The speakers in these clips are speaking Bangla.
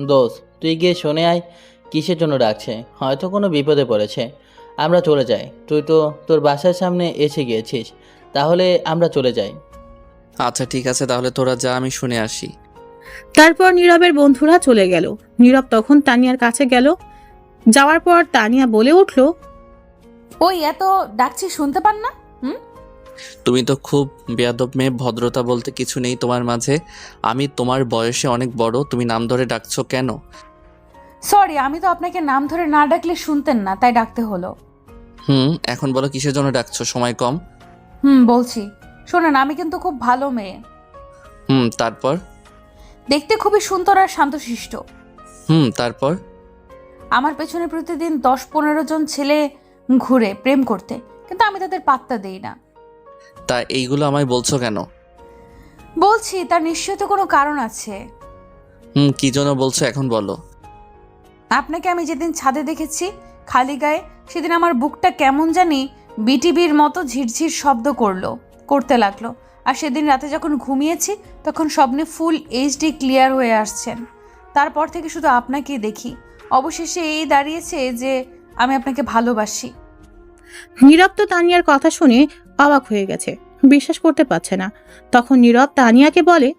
দোস্ত তুই গিয়ে শুনে আয় কিসের জন্য ডাকছে, হয়তো কোনো বিপদে পড়েছে। আমরা চলে যাই, তুই তো তোর বাসার সামনে এসে গিয়েছিস, তাহলে আমরা চলে যাই। আচ্ছা ঠিক আছে, তাহলে তোরা যা, আমি শুনে আসি। তারপর নীরবের বন্ধুরা চলে গেল। নীরব তখন তানিয়ার কাছে গেল। যাওয়ার পর তানিয়া বলে উঠল, ওই এত ডাকছি শুনতে পান না? তুমি তো খুব বেয়াদব মেয়ে, ভদ্রতা বলতে কিছু নেই তোমার মাঝে। আমি তোমার বয়সে অনেক বড়, তুমি নাম ধরে ডাকছো কেন? সরি, আমি তো আপনাকে নাম ধরে না ডাকলে শুনতেন না, তাই ডাকতে হলো। এখন বলো কিসের জন্য ডাকছো, সময় কম। বলছি, শোনেন, আমি কিন্তু খুব ভালো মেয়ে। তারপর? দেখতে খুবই সুন্দর আর শান্তশিষ্ট। তারপর? আমার পেছনে প্রতিদিন 10-15 জন ছেলে ঘুরে প্রেম করতে, কিন্তু আমি তাদের পাত্তা দেই না। তা এইগুলো আমায় বলছো কেন? বলছি, তার নিশ্চয়ই তো কোনো কারণ আছে। কি জন্য বলছো এখন বলো। আপনাকে আমি যেদিন ছাদে দেখেছি খালি গায়ে, সেদিন আমার বুকটা কেমন জানি বিটিভির মতো ঝিরঝির শব্দ করতে লাগলো। আর সেদিন রাতে যখন ঘুমিয়েছি তখন স্বপ্নে ফুল এইচডি ক্লিয়ার হয়ে আসছেন। তারপর থেকে শুধু আপনাকেই দেখি। অবশেষে এই দাঁড়িয়েছে যে আমি আপনাকে ভালোবাসি। নীরব তো তানিয়ার কথা শুনে অবাক হয়ে গেছে, বিশ্বাস করতে পারছে না। তখন নীরব তানিয়াকে বলে,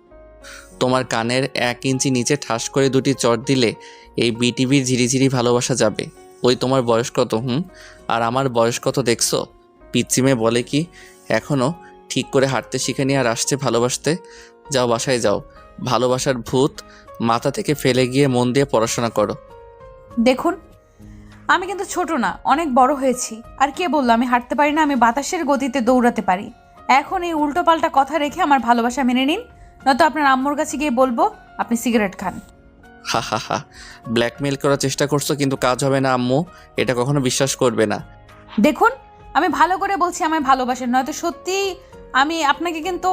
তোমার কানের 1 ইঞ্চি নিচে ঠাস করে 2টি চড় দিলে এই বিটিভির ঝিরিঝিরি ভালোবাসা যাবে। ওই তোমার বয়স কত? আর আমার বয়স কত দেখছো? পিচ্চি মেয়ে বলে কি এখনো ঠিক করে হাঁটতে শিখেনি আর আসছে ভালোবাসতে। যাও বাসায় যাও, ভালোবাসার ভূত মাথা থেকে ফেলে গিয়ে মন দিয়ে পড়াশোনা করো। দেখুন, আমি কিন্তু ছোট না, অনেক বড় হয়েছি। আর কে বললো আমি হাঁটতে পারি না? আমি বাতাসের গতিতে দৌড়াতে পারি। এখন এই উল্টোপাল্টা কথা রেখে আমার ভালোবাসা মেনে নিন, নয়তো আপনার আম্মুর কাছে গিয়ে বলবো আপনি সিগারেট খান। হা হা হা, ব্ল্যাকমেল করার চেষ্টা করছো কিন্তু কাজ হবে না আম্মু, এটা কখনো বিশ্বাস করবে না। দেখুন, আমি ভালো করে বলছি আমায় ভালোবাসেন, নয়তো সত্যি আমি আপনাকে কিন্তু।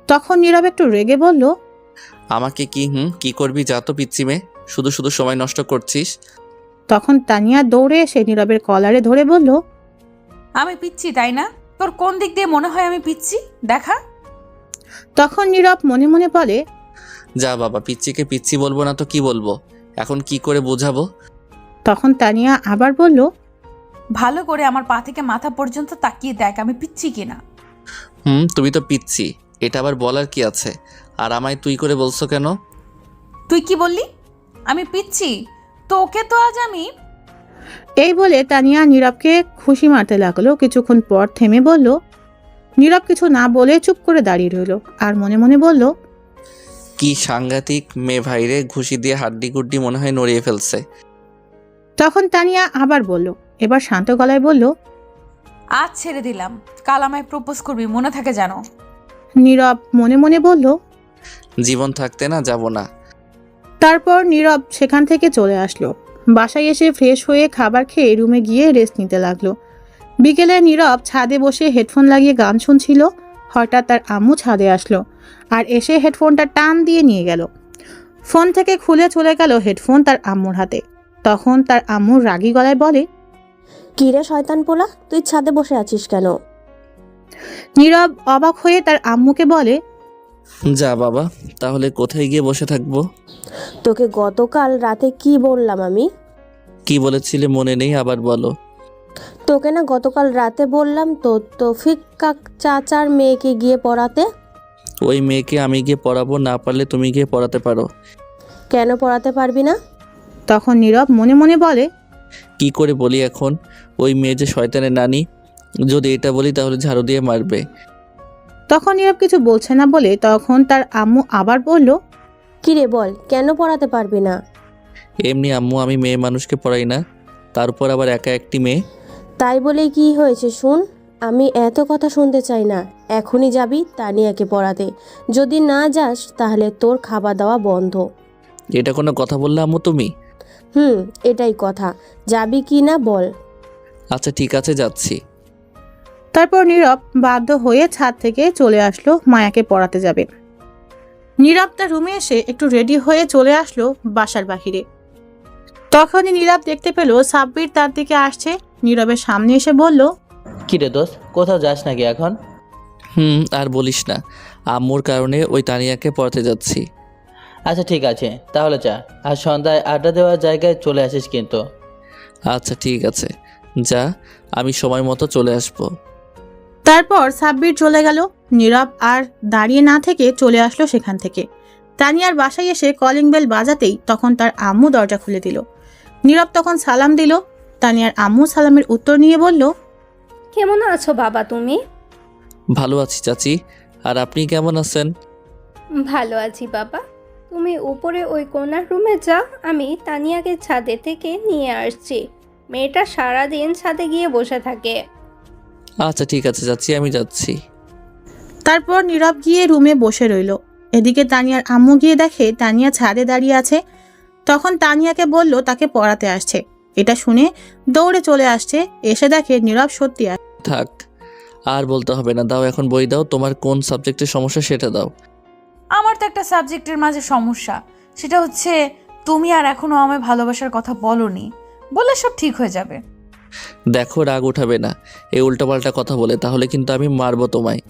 তখন নীরব একটু রেগে বলল, আমাকে কি করবি? যা তো পিচ্চি মেয়ে, শুধু শুধু সময় নষ্ট করছিস। তখন তানিয়া দৌড়ে এসে নীরবের কলারে ধরে বলল, আমি পিচ্ছি তাই না? তোর কোন দিক দিয়ে মনে হয় আমি পিচ্ছি দেখা? তখন নীরব মনে মনে বলে, যা বাবা, পিচ্চিকে পিচ্চি বলবো না তো কি বলবো? এখন কি করে বোঝাবো? তখন তানিয়া আবার বলল, ভালো করে আমার পা থেকে মাথা পর্যন্ত তাকিয়ে দেখ আমি পিচ্ছি কিনা। তুমি তো পিচ্চি, এটা আবার বলার কি আছে? আর আমায় তুই করে বলছো কেন? তুই কি বললি? আমি পিচ্ছি? তোকে তো আজ আমি। এই বলে তানিয়া নীরবকে খুশি মারতে লাগলো। কিছুক্ষণ পর থেমে বলল, নীরব কিছু না বলে চুপ করে দাঁড়িয়ে রইল আর মনে মনে বলল, কি সাংঘাতিক মেয়ে ভাইরে, ঘুষি দিয়ে হাড্ডি গুড্ডি মনে হয় নড়িয়ে ফেলছে। তখন তানিয়া আবার বলল, এবার শান্ত গলায় বলল, আজ ছেড়ে দিলাম, কাল আমায় প্রপোজ করবি, মনে থাকে জানো। নীরব মনে মনে বলল। জীবন থাকতে না যাব না। তারপর নীরব সেখান থেকে চলে আসলো। বাসায় এসে ফ্রেশ হয়ে খাবার খেয়ে রুমে গিয়ে রেস্ট নিতে লাগলো। বিকেলে নীরব ছাদে বসে হেডফোন লাগিয়ে গান শুনছিল। হঠাৎ তার আম্মু ছাদে আসলো আর এসে হেডফোনটা টান দিয়ে নিয়ে গেল। ফোন থেকে খুলে চলে গেল হেডফোন তার আম্মুর হাতে। তখন তার আম্মু রাগী গলায় বলে, কি রে শয়তান পোলা, তুই ছাদে বসে আছিস কেন? নীরব অবাক হয়ে তার আম্মুকে বলে, যা বাবা, তাহলে কোথায় গিয়ে বসে থাকবো? তোকে গতকাল রাতে কি বললাম আমি? কি বলেছিলে মনে নেই, আবার বলো। তোকে না গতকাল রাতে বললাম তো তৌফিক চাচার মেয়েকে গিয়ে পড়াতে। ওই মেয়েকে আমি গিয়ে পড়াবো, না পারলে তুমি গিয়ে পড়াতে পারো। কেন পড়াতে পারবি না? তখন নীরব মনে মনে বলে, কি করে বলি এখন? ওই মেয়ে যে শয়তানের নানি, যদি এটা বলি তাহলে ঝাড়ু দিয়ে মারবে। তখন নীরব কিছু বলছে না বলে তখন তার আম্মু আবার বলল, কি রে বল, কেন পড়াতে পারবি না? এমনি আম্মু, আমি মেয়ে মানুষকে পড়াই না, তারপর আবার একা একটি মেয়ে। তাই বলেই কি হয়েছে শুন, আমি এত কথা শুনতে চাই না। এখনই যাবি তানিয়াকে পড়াতে, যদি না যাস তাহলে তোর খাওয়া দাওয়া বন্ধ। এটা কোনো কথা বললে আম্মু তুমি? এটাই কথা, যাবি কি না বল। আচ্ছা ঠিক আছে, যাচ্ছি। তারপর নীরব বাধ্য হয়ে ছাদ থেকে চলে আসলো মায়াকে পড়াতে যাবে। নীরব তার রুমে এসে একটু রেডি হয়ে চলে আসলো বাসার বাহিরে। তখনই নীরব দেখতে পেল সাব্বির তার দিকে আসছে। নীরবের সামনে এসে বলল, কিরে দোস্ত, কোথাও যাস নাকি এখন? আর বলিস না, আম্মুর কারণে ওই তানিয়াকে পড়াতে যাচ্ছি। আচ্ছা ঠিক আছে, তাহলে যা। আর সন্ধ্যায় আড্ডা দেওয়ার জায়গায় চলে আসিস কিন্তু। আচ্ছা ঠিক আছে, যা, আমি সময় মতো চলে আসবো। তারপর সাব্বির চলে গেল। নীরব আর দাঁড়িয়ে না থেকে চলে আসলো সেখান থেকে। তানিয়ার বাসায় এসে কলিং বেল বাজাতেই তখন তার আম্মু দরজা খুলে দিল। নীরব তখন সালাম দিল। তানিয়ার আম্মু সালামের উত্তর নিয়ে বলল, কেমন আছো বাবা তুমি? ভালো আছি চাচি, আর আপনি কেমন আছেন? ভালো আছি বাবা। তুমি উপরে ওই কোণার রুমে যাও, আমি তানিয়াকে ছাদে থেকে নিয়ে আসছি। মেয়েটা সারাদিন ছাদে গিয়ে বসে থাকে। আচ্ছা ঠিক আছে চাচি, আমি যাচ্ছি। তারপর নীরব গিয়ে রুমে বসে রইল। এদিকে তানিয়ার আম্মু গিয়ে দেখে তানিয়া ছাদে দাঁড়িয়ে আছে। তখন তানিয়াকে বলল তাকে পড়াতে আসছে। এটা শুনে দৌড়ে চলে আসছে, এসে দেখে নীরব সত্যি আছে। থাক, আর বলতে হবে না, দাও এখন বই দাও, তোমার কোন সাবজেক্টের সমস্যা সেটা দাও। আমার তো একটা সাবজেক্টের মাঝে সমস্যা, সেটা হচ্ছে তুমি আর এখনো আমায় ভালোবাসার কথা বলনি। বলে সব ঠিক হয়ে যাবে। দেখো রাগ উঠাবে না এই উল্টাপাল্টা কথা বলে, তাহলে কিন্তু আমি মারবো তোমায়।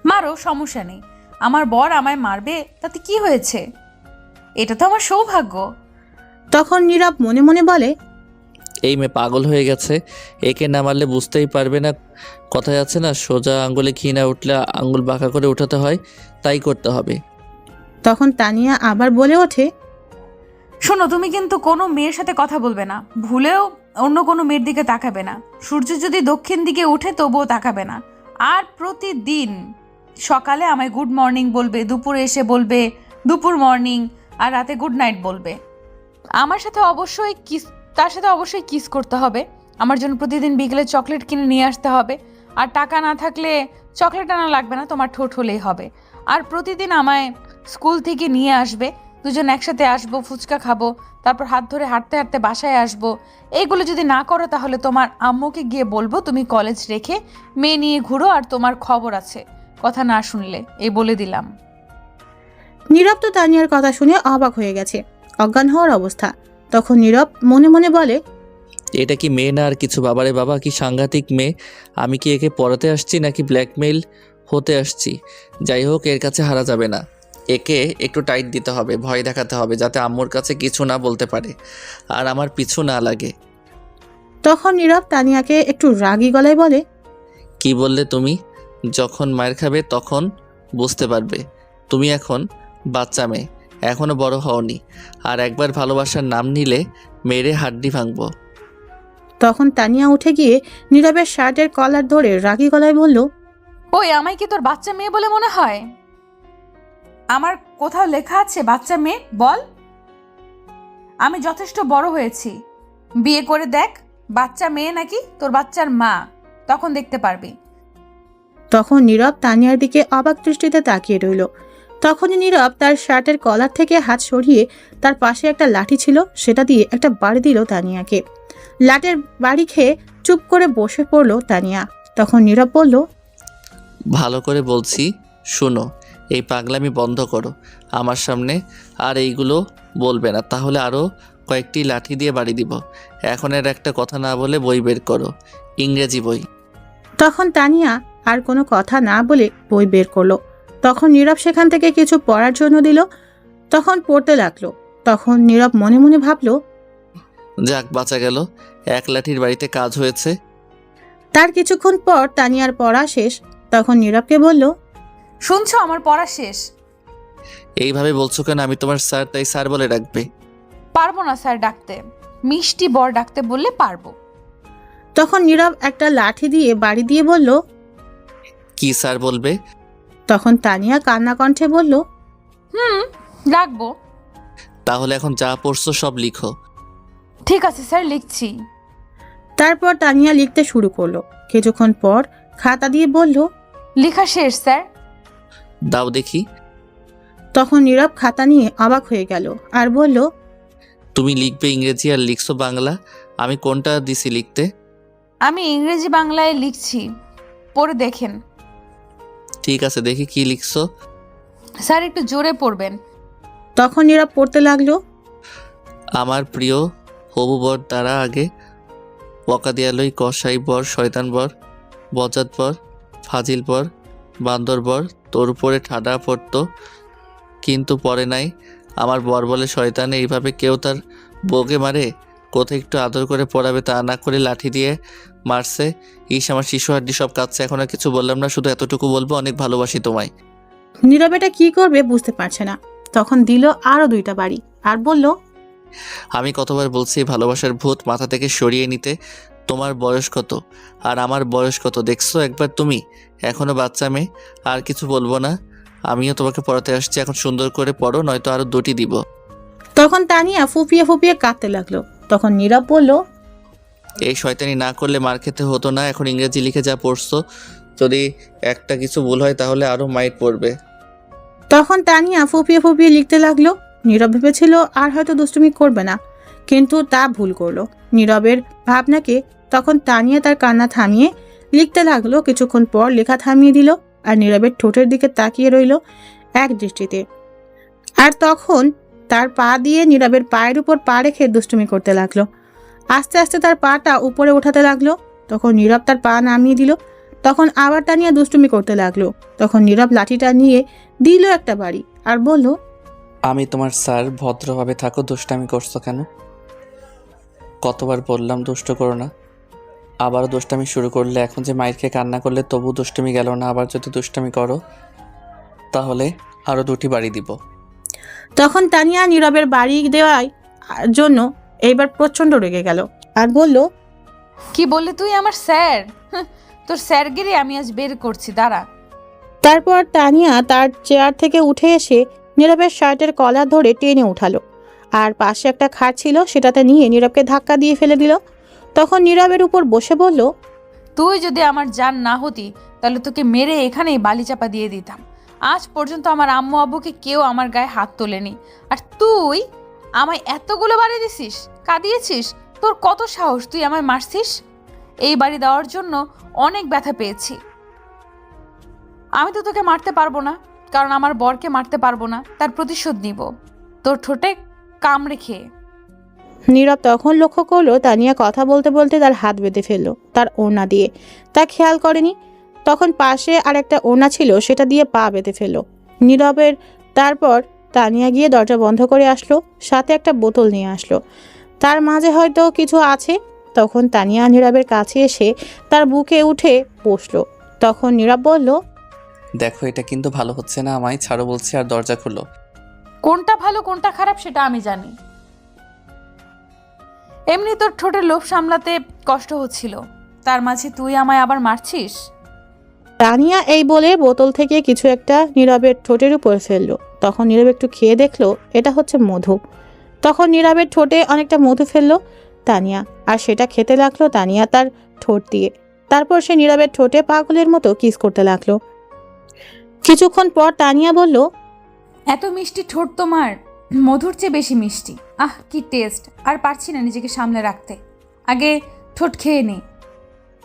মারো, সমস্যা নেই। আমার বর আমায় মারবে তাতে কি হয়েছে? এটা তো আমার সৌভাগ্য। তখন নীরব মনে মনে বলে, এই মেয়ে পাগল হয়ে গেছে, একে না মারলে বুঝতেই পারবে না। কথায় আছে না, সোজা আঙ্গুলে ঘি না উঠলে আঙ্গুল বাঁকা করে উঠাতে হয়, তাই করতে হবে। তখন তানিয়া আবার বলে ওঠে, শোনো, তুমি কিন্তু কোনো মেয়ের সাথে কথা বলবে না, ভুলেও অন্য কোনো মেয়ের দিকে তাকাবে না। সূর্য যদি দক্ষিণ দিকে ওঠে তবুও তাকাবে না। আর প্রতিদিন সকালে আমায় গুড মর্নিং বলবে, দুপুরে এসে বলবে দুপুর মর্নিং, আর রাতে গুড নাইট বলবে। আমার সাথে অবশ্যই তার সাথে অবশ্যই কিস করতে হবে। আমার জন্য প্রতিদিন বিকেলে চকলেট কিনে নিয়ে আসতে হবে। আর টাকা না থাকলে চকলেট আনা লাগবে না, তোমার ঠোঁট হলেই হবে। আর প্রতিদিন আমায় স্কুল থেকে নিয়ে আসবে, দুজন একসাথে আসবো, ফুচকা খাবো, তারপর হাত ধরে হাঁটতে হাঁটতে বাসায় আসবো। এইগুলো যদি না করো তাহলে তোমার আম্মুকে গিয়ে বলবো তুমি কলেজ রেখে মেয়ে নিয়ে ঘুরো, আর তোমার খবর আছে কথা না শুনলে, এই বলে দিলাম। নীরব তো তানিয়ার কথা শুনে অবাক হয়ে গেছে, অজ্ঞান হওয়ার অবস্থা। তখন নীরব মনে মনে বলে, এটা কি মেয়ে না আর কিছু? বাবারে বাবা, কি সাংঘাতিক মেয়ে! আমি কি একে পড়াতে আসছি নাকি ব্ল্যাকমেইল হতে আসছি? যাই হোক, এর কাছে হারা যাবে না। একে একটু টাইট দিতে হবে, ভয় দেখাতে হবে, যাতে আম্মুর কাছে কিছু না বলতে পারে আর আমার পিছু না লাগে। তখন নীরব তানিয়াকে একটু রাগী গলায় বলে, কি বললে তুমি? যখন মায়ের খাবে তখন বুঝতে পারবে। তুমি এখন বাচ্চা মেয়ে, এখনও বড় হওনি, আর একবার ভালোবাসার নাম নিলে মেরে হাড্ডি ভাঙবো। তখন তানিয়া উঠে গিয়ে নীরবের শার্টের কলার ধরে রাগী গলায় বলল, ওই, আমায় কি তোর বাচ্চা মেয়ে বলে মনে হয়? আমার কোথাও লেখা আছে বাচ্চা মেয়ে? বল। আমি যথেষ্ট বড় হয়েছি, বিয়ে করে দেখ বাচ্চা মেয়ে নাকি তোর বাচ্চার মা, তখন দেখতে পারবি। তখন নীরব তানিয়ার দিকে অবাক দৃষ্টিতে তাকিয়ে রইল। তখনই নীরব তার শার্টের কলার থেকে হাত সরিয়ে তার পাশে একটা লাঠি ছিল সেটা দিয়ে একটা বাড়ি দিল তানিয়াকে। লাটের বাড়ি খেয়ে চুপ করে বসে পড়ল তানিয়া। তখন নীরব বলল, ভালো করে বলছি, শুনো, এই পাগলামি বন্ধ করো আমার সামনে, আর এইগুলো বলবে না, তাহলে আরও কয়েকটি লাঠি দিয়ে বাড়ি দিব। এখন এর একটা কথা না বলে বই বের করো, ইংরেজি বই। তখন তানিয়া আর কোনো কথা না বলে বই বের করলো। তখন নীরব সেখান থেকে কিছু পড়ার জন্য দিল। তখন পড়তে লাগলো। তখন নীরব মনে মনে ভাবলো, যাক, বাঁচা গেল, এক লাঠির বাড়িতে কাজ হয়েছে। তার কিছুক্ষণ পর তানিয়ার পড়া শেষ। তখন নীরবকে বলল, শুনছো, আমার পড়া শেষ। এইভাবে বলছো কেন? আমি তোমার স্যার, তাই স্যার বলে ডাকবে। পারবো না স্যার ডাকতে, মিষ্টি বর ডাকতে বললে পারবো। তখন নীরব একটা লাঠি দিয়ে বাড়ি দিয়ে বলল। কি স্যার বলবে? তখন তানিয়া কান্না কণ্ঠে বলল, ডাকবো। তাহলে এখন যা পড়ছো সব লিখো। ঠিক আছে স্যার, লিখছি। তারপর তানিয়া লিখতে শুরু করলো। কিছুক্ষণ পর খাতা দিয়ে বলল, লেখা শেষ স্যার। দাও দেখি। তখন নীরব খাতা নিয়ে অবাক হয়ে গেল আর বলল, তুমি লিখবে ইংরেজি আর লিখছো বাংলা, আমি কোনটা দিছি লিখতে? আমি ইংরেজি বাংলায় লিখছি, পড়ে দেখেন। ঠিক আছে, দেখি কি লিখছো। স্যার একটু জোরে পড়বেন। তখন নীরব পড়তে লাগলো। আমার প্রিয় হবু বর দ্বারা আগে বকাদিয়ালই কসাই বর, শয়তান বর, বজাত বর, ফাজিল বর, বান্দর বর, তোর উপরে ঠাডা পড়তো কিন্তু পরে নাই, আমার বর বলে শয়তান, এইভাবে কেউ তার বউকে মারে? কোথায় একটু আদর করে পড়াবে, তা না করে লাঠি দিয়ে মারছে। আমার শিশু হাড্ডি সব কাঁদছে। এখন আর কিছু বললাম না, শুধু এতটুকু বলবো, অনেক ভালোবাসি তোমায়। নীরব এটা কি করবে বুঝতে পারছে না। তখন দিল আরো 2টা বাড়ি আর বলল, আমি কতবার বলছি এই ভালোবাসার ভূত মাথা থেকে সরিয়ে নিতে। তোমার বয়স কত আর আমার বয়স কত দেখছো একবার তুমি? এখনো বাচ্চা মেয়ে। আর কিছু বলবো না, আমিও তোমাকে পড়াতে আসছি, এখন সুন্দর করে পড়ো, নয়তো আরো 2টি দিব। তখন তানিয়া ফুপিয়ে ফুপিয়ে কাঁদতে লাগলো। তখন নীরব বলল, এই শয়তানি না করলে মার খেতে হতো না। এখন ইংরেজি লিখে যা পড়ছো, যদি একটা কিছু ভুল হয় তাহলে আরো মাইট পড়বে। তখন তানিয়া ফুপিয়ে ফুপিয়ে লিখতে লাগলো। নীরব ভেবেছিল আর হয়তো দুষ্টুমি করবে না, কিন্তু তা ভুল করলো। নীরবের ভাবনাকে তখন তানিয়া তার কান্না থামিয়ে লিখতে লাগলো। কিছুক্ষণ পর লেখা থামিয়ে দিল আর নীরবের ঠোঁটের দিকে তাকিয়ে রইল এক দৃষ্টিতে। আর তখন তার পা দিয়ে নীরবের পায়ের উপর পা রেখে দুষ্টুমি করতে লাগলো। আস্তে আস্তে তার পাটা উপরে উঠাতে লাগলো। তখন নীরব তার পা নামিয়ে দিল। তখন আবার তানিয়া দুষ্টুমি করতে লাগলো। তখন নীরব লাঠিটা নিয়ে দিল একটা বাড়ি আর বলল, আমি তোমার স্যার, ভদ্রভাবে থাকো, দুষ্টামি করছো কেন? কতবার বললাম দুষ্ট করো না। আবারও দুষ্টামি শুরু করলে। এখন যে মাইর খেয়ে কান্না করলে তবু দুষ্টামি গেল না। আবার যদি দুষ্টামি করো তাহলে আরও 2টি বাড়ি দিব। তখন তানিয়া নীরবের বাড়ি দেওয়ার জন্য এইবার প্রচন্ড রেগে গেল আর বলল, কি বললি তুই আমার স্যার? তোর স্যারগিরি আমি আজ বের করছি, দাঁড়া। তারপর তানিয়া তার চেয়ার থেকে উঠে এসে নীরবের শার্টের কলার ধরে টেনে উঠালো আর পাশে একটা খাট ছিল সেটাতে নিয়ে নীরবকে ধাক্কা দিয়ে ফেলে দিল। তখন নীরবের উপর বসে বলল, তুই যদি আমার জান না হতি তাহলে তোকে মেরে এখানেই বালি চাপা দিয়ে দিতাম। আজ পর্যন্ত আমার আম্মু আব্বুকে কেউ আমার গায়ে হাত তোলেনি, আর তুই আমায় এতগুলো বাড়ি দিছিস, কাঁদিয়েছিস। তোর কত সাহস, তুই আমায় মারছিস? এই বাড়ি দেওয়ার জন্য অনেক ব্যথা পেয়েছি। আমি তো তোকে মারতে পারবো না, কারণ আমার বরকে মারতে পারবো না, তার প্রতিশোধ নিব তোর ঠোঁটে কামড়ে খেয়ে। নীরব তখন লক্ষ্য করলো তানিয়া কথা বলতে বলতে তার হাত বেঁধে ফেললো তার ওড়না দিয়ে। তা খেয়াল করেনি। তখন পাশে আর একটা ওড়না ছিল, সেটা দিয়ে পা বেঁধে ফেললো নীরবের। তারপর তানিয়া গিয়ে দরজা বন্ধ করে আসলো, সাথে একটা বোতল নিয়ে আসলো। তার মাঝে হয়তো কিছু আছে। তখন তানিয়া নীরবের কাছে এসে তার বুকে উঠে বসলো। তখন নীরব বলল, দেখো এটা কিন্তু ভালো হচ্ছে না, আমায় ছাড়ো বলছি, আর দরজা খুলো। কোনটা ভালো কোনটা খারাপ সেটা আমি জানি। এমনি তোর ঠোঁটের লোভ সামলাতে কষ্ট হচ্ছিল, তার মাঝে তুই আমায় আবার মারছিস। তানিয়া এই বলে বোতল থেকে কিছু একটা নীরবের ঠোঁটের উপর ফেললো। তখন নীরব একটু খেয়ে দেখলো এটা হচ্ছে মধু। তখন নীরবের ঠোঁটে অনেকটা মধু ফেললো তানিয়া, আর সেটা খেতে লাগলো তানিয়া তার ঠোঁট দিয়ে। তারপর সে নীরবের ঠোঁটে পাগলের মতো কিস করতে লাগলো। কিছুক্ষণ পর তানিয়া বলল, এত মিষ্টি ঠোঁট তোমার, মধুর চেয়ে বেশি মিষ্টি। আহ কি টেস্ট, আর পারছি না নিজেকে সামলে রাখতে, আগে ঠোঁট খেয়ে নে।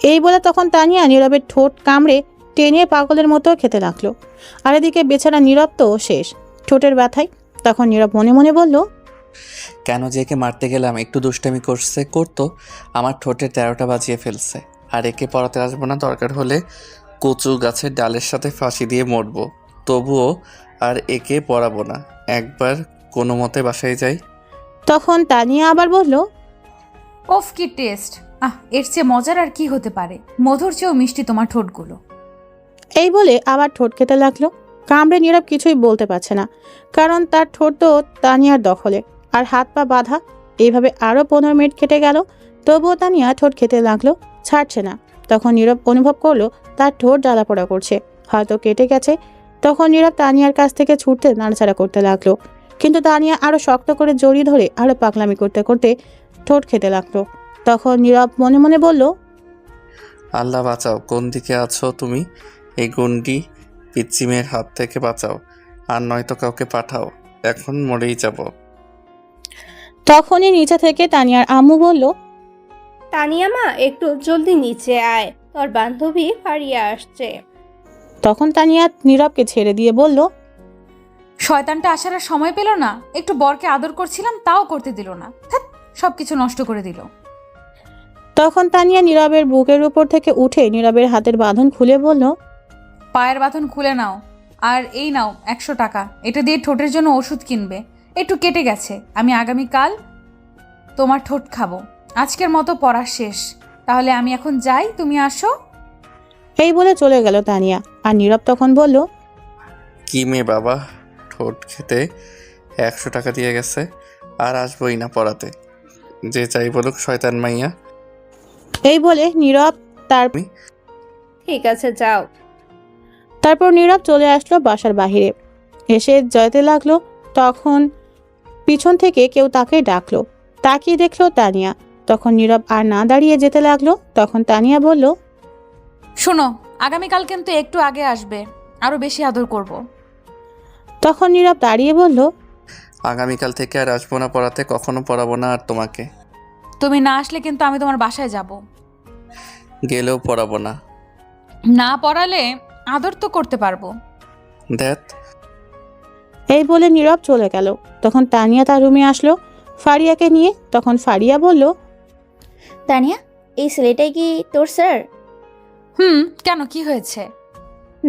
এই বলে তখন তানিয়া নীরবের ঠোঁট কামড়ে টেনে পাগলের মতো খেতে লাগলো। আর এদিকে বেচারা নীরব তো শেষ ঠোঁটের ব্যথায়। তখন নীরব মনে মনে বলল, কেন যে একে মারতে গেলাম? একটু দুষ্টামি করতো, আমার ঠোঁটে 13টা বাজিয়ে ফেলছে। আর একে পড়াতে আসবো না, দরকার হলে কচু গাছের ডালের সাথে ফাঁসি দিয়ে মরবো, তবুও আর একে পড়াবো না। একবার কোনো মতে বাসায় যাই। তখন তানিয়া আবার বলল, ওফ কি টেস্ট, এর চেয়ে মজার আর কি হতে পারে? মধুর চেয়েও মিষ্টি তোমার ঠোঁটগুলো। এই বলে আবার ঠোঁট খেতে লাগলো। কামড়ে নীরব কিছুই বলতে পারছে না, কারণ তার ঠোঁট তো তানিয়ার দখলে আর হাত পা বাঁধা। এইভাবে আরও 15 মিনিট কেটে গেল, তবুও তানিয়া ঠোঁট খেতে লাগলো, ছাড়ছে না। তখন নীরব অনুভব করলো তার ঠোঁট জ্বালাপোড়া করছে, হয়তো কেটে গেছে। তখন নীরব তানিয়ার কাছ থেকে ছুটতে নাড়াচাড়া করতে লাগলো, কিন্তু তানিয়া আরও শক্ত করে জড়িয়ে ধরে আরও পাগলামি করতে করতে ঠোঁট খেতে লাগলো। তখন নীরব মনে মনে বলল, আল্লাহ বাঁচাও, কোন দিকে আছো তুমি? এই গুন্ডি পিচ্চি মেয়ের হাত থেকে বাঁচাও, আর নয়তো কাউকে পাঠাও, এখন মরেই যাব। তখনই নিচে থেকে তানিয়ার আম্মু বলল, তানিয়া মা, একটু জলদি নিচে আয়, তোর বান্ধবী ফারিয়া আসছে। তখন তানিয়া নীরবকে ছেড়ে দিয়ে বলল, শয়তানটা আসার আর সময় পেল না, একটু বরকে আদর করছিলাম তাও করতে দিল না, সব কিছু নষ্ট করে দিল। তখন তানিয়া নীরবের বুকের উপর থেকে উঠে নীরবের হাতের বাঁধন খুলে বলল, পায়ের বাঁধন খুলে নাও, আর এই নাও 100 টাকা, এটা দিয়ে ঠোঁটের জন্য ওষুধ কিনবে। একটু কেটে গেছে। আমি আগামীকাল তোমার ঠোঁট খাবো। আজকের মতো পড়া শেষ। তাহলে আমি এখন যাই, তুমি আসো। এই বলে চলে গেল তানিয়া। আর নীরব তখন বলল, কি মেয়ে বাবা, ঠোঁট খেতে 100 টাকা দিয়ে গেছে, আর আসবোই না পড়াতে। যে চাই বলুক, শয়তান মাইয়া। এই বলে নীরব ঠিক আছে, যাও। তারপর নীরব চলে আসলো বাসার বাহিরে। এসে যেতে লাগলো, তখন পিছন থেকে কেউ তাকে ডাকলো। তাকিয়ে দেখলো তানিয়া। তখন নীরব আর না দাঁড়িয়ে যেতে লাগলো। তখন তানিয়া বলল, শোনো, আগামীকাল কিন্তু একটু আগে আসবে, আরো বেশি আদর করব। তখন নীরব দাঁড়িয়ে বলল, আগামীকাল থেকে আর আসবো না পড়াতে, কখনো পড়াবো না আর তোমাকে। তুমি না আসলে কিন্তু আমি তোমার বাসায় যাব। গেলেও পড়াবো না। না পড়ালে আদর তো করতে পারবো। দেখ, এই বলে নীরব চলে গেল। তখন তানিয়া তার রুমে আসলো ফারিয়াকে নিয়ে। তখন ফারিয়া বলল, তানিয়া, এই ছেলেটাই কি তোর স্যার? কেন, কি হয়েছে?